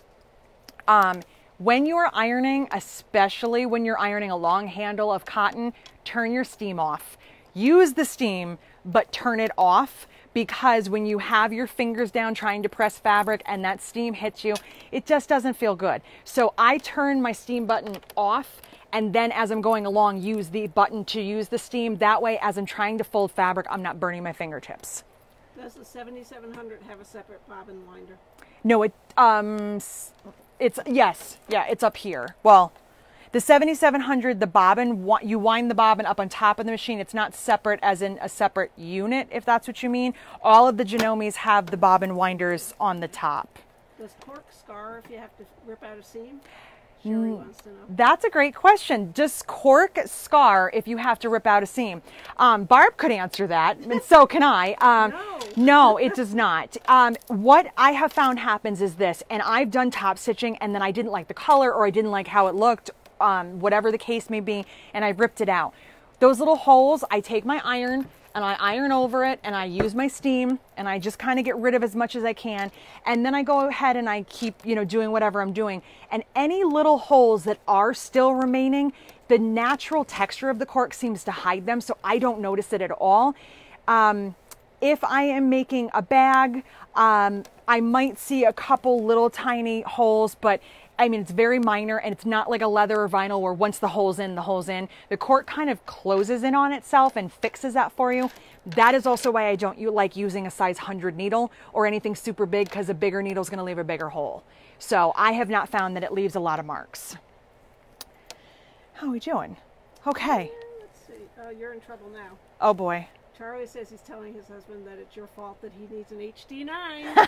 When you are ironing, especially when you're ironing a long handle of cotton, turn your steam off. Use the steam, but turn it off, because when you have your fingers down trying to press fabric and that steam hits you, it just doesn't feel good. So I turn my steam button off, and then as I'm going along, use the button to use the steam. That way, as I'm trying to fold fabric, I'm not burning my fingertips. Does the 7700 have a separate bobbin winder? No, it's, yes, yeah, it's up here. Well, the 7700, the bobbin, you wind the bobbin up on top of the machine. It's not separate as in a separate unit, if that's what you mean. All of the Janomes have the bobbin winders on the top. Does cork scar if you have to rip out a seam? Sherry wants to know. That's a great question. Does cork scar if you have to rip out a seam? Barb could answer that, and so can I. No, it does not. What I have found happens is this, and I've done top stitching, and then I didn't like the color, or I didn't like how it looked, whatever the case may be, and I ripped it out. Those little holes, I take my iron, and I iron over it, and I use my steam, and I just kind of get rid of as much as I can, and then I go ahead and I keep, doing whatever I'm doing. And any little holes that are still remaining, the natural texture of the cork seems to hide them, so I don't notice it at all. If I am making a bag, I might see a couple little tiny holes, but I mean, it's very minor, and it's not like a leather or vinyl where once the hole's in, the hole's in. The cork kind of closes in on itself and fixes that for you. That is also why I don't like using a size 100 needle or anything super big, because a bigger needle is going to leave a bigger hole. So I have not found that it leaves a lot of marks. How are we doing? Okay. Let's see. You're in trouble now. Oh boy. Charlie says he's telling his husband that it's your fault that he needs an HD9.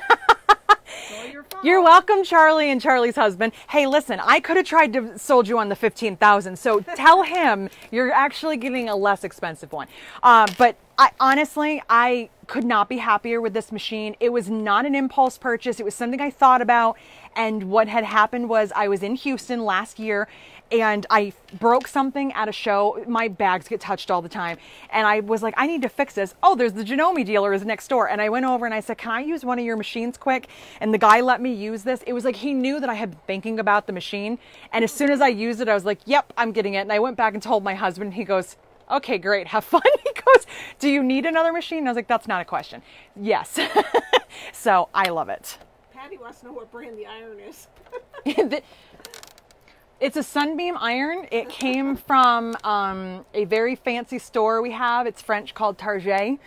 It's all your fault. You're welcome, Charlie and Charlie's husband. Hey, listen, I could have tried to sold you on the 15,000. So tell him you're actually getting a less expensive one. But honestly, I could not be happier with this machine. It was not an impulse purchase. It was something I thought about. And what had happened was I was in Houston last year, and I broke something at a show. My bags get touched all the time. And I was like, I need to fix this. Oh, there's the Janome dealer is next door. And I went over and I said, can I use one of your machines quick? And the guy let me use this. It was like he knew that I had been thinking about the machine. And as soon as I used it, I was like, yep, I'm getting it. And I went back and told my husband, he goes, okay, great, have fun. He goes, do you need another machine? And I was like, that's not a question. Yes. So I love it. Patty wants to know what brand the iron is. It's a Sunbeam iron. It came from a very fancy store we have. It's French, called Target.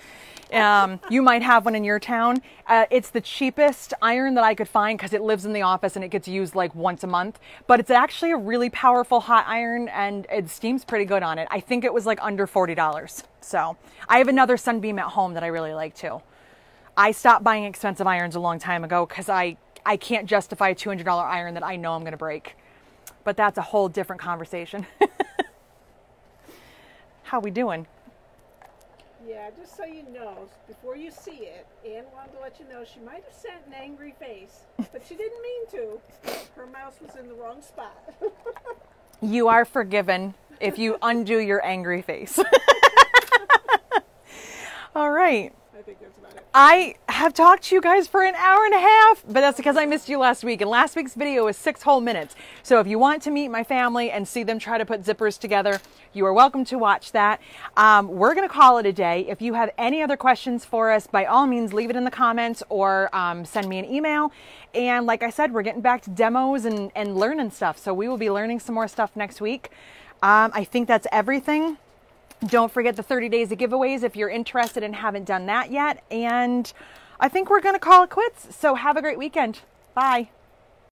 You might have one in your town. It's the cheapest iron that I could find because it lives in the office and it gets used like once a month. But it's actually a really powerful hot iron, and it steams pretty good on it. I think it was like under $40. So I have another Sunbeam at home that I really like too. I stopped buying expensive irons a long time ago because I can't justify a $200 iron that I know I'm going to break. But that's a whole different conversation. How we doing? Yeah, just so you know, before you see it, Anne wanted to let you know she might have sent an angry face, but she didn't mean to. Her mouse was in the wrong spot. You are forgiven if you undo your angry face. All right. I think that's about it. I have talked to you guys for an hour and a half, but that's because I missed you last week. And last week's video was 6 whole minutes. So if you want to meet my family and see them try to put zippers together, you are welcome to watch that. We're going to call it a day. If you have any other questions for us, by all means, leave it in the comments or send me an email. And like I said, we're getting back to demos and learning stuff. So we will be learning some more stuff next week. I think that's everything. Don't forget the 30 days of giveaways if you're interested and haven't done that yet. And I think we're going to call it quits. So have a great weekend. Bye.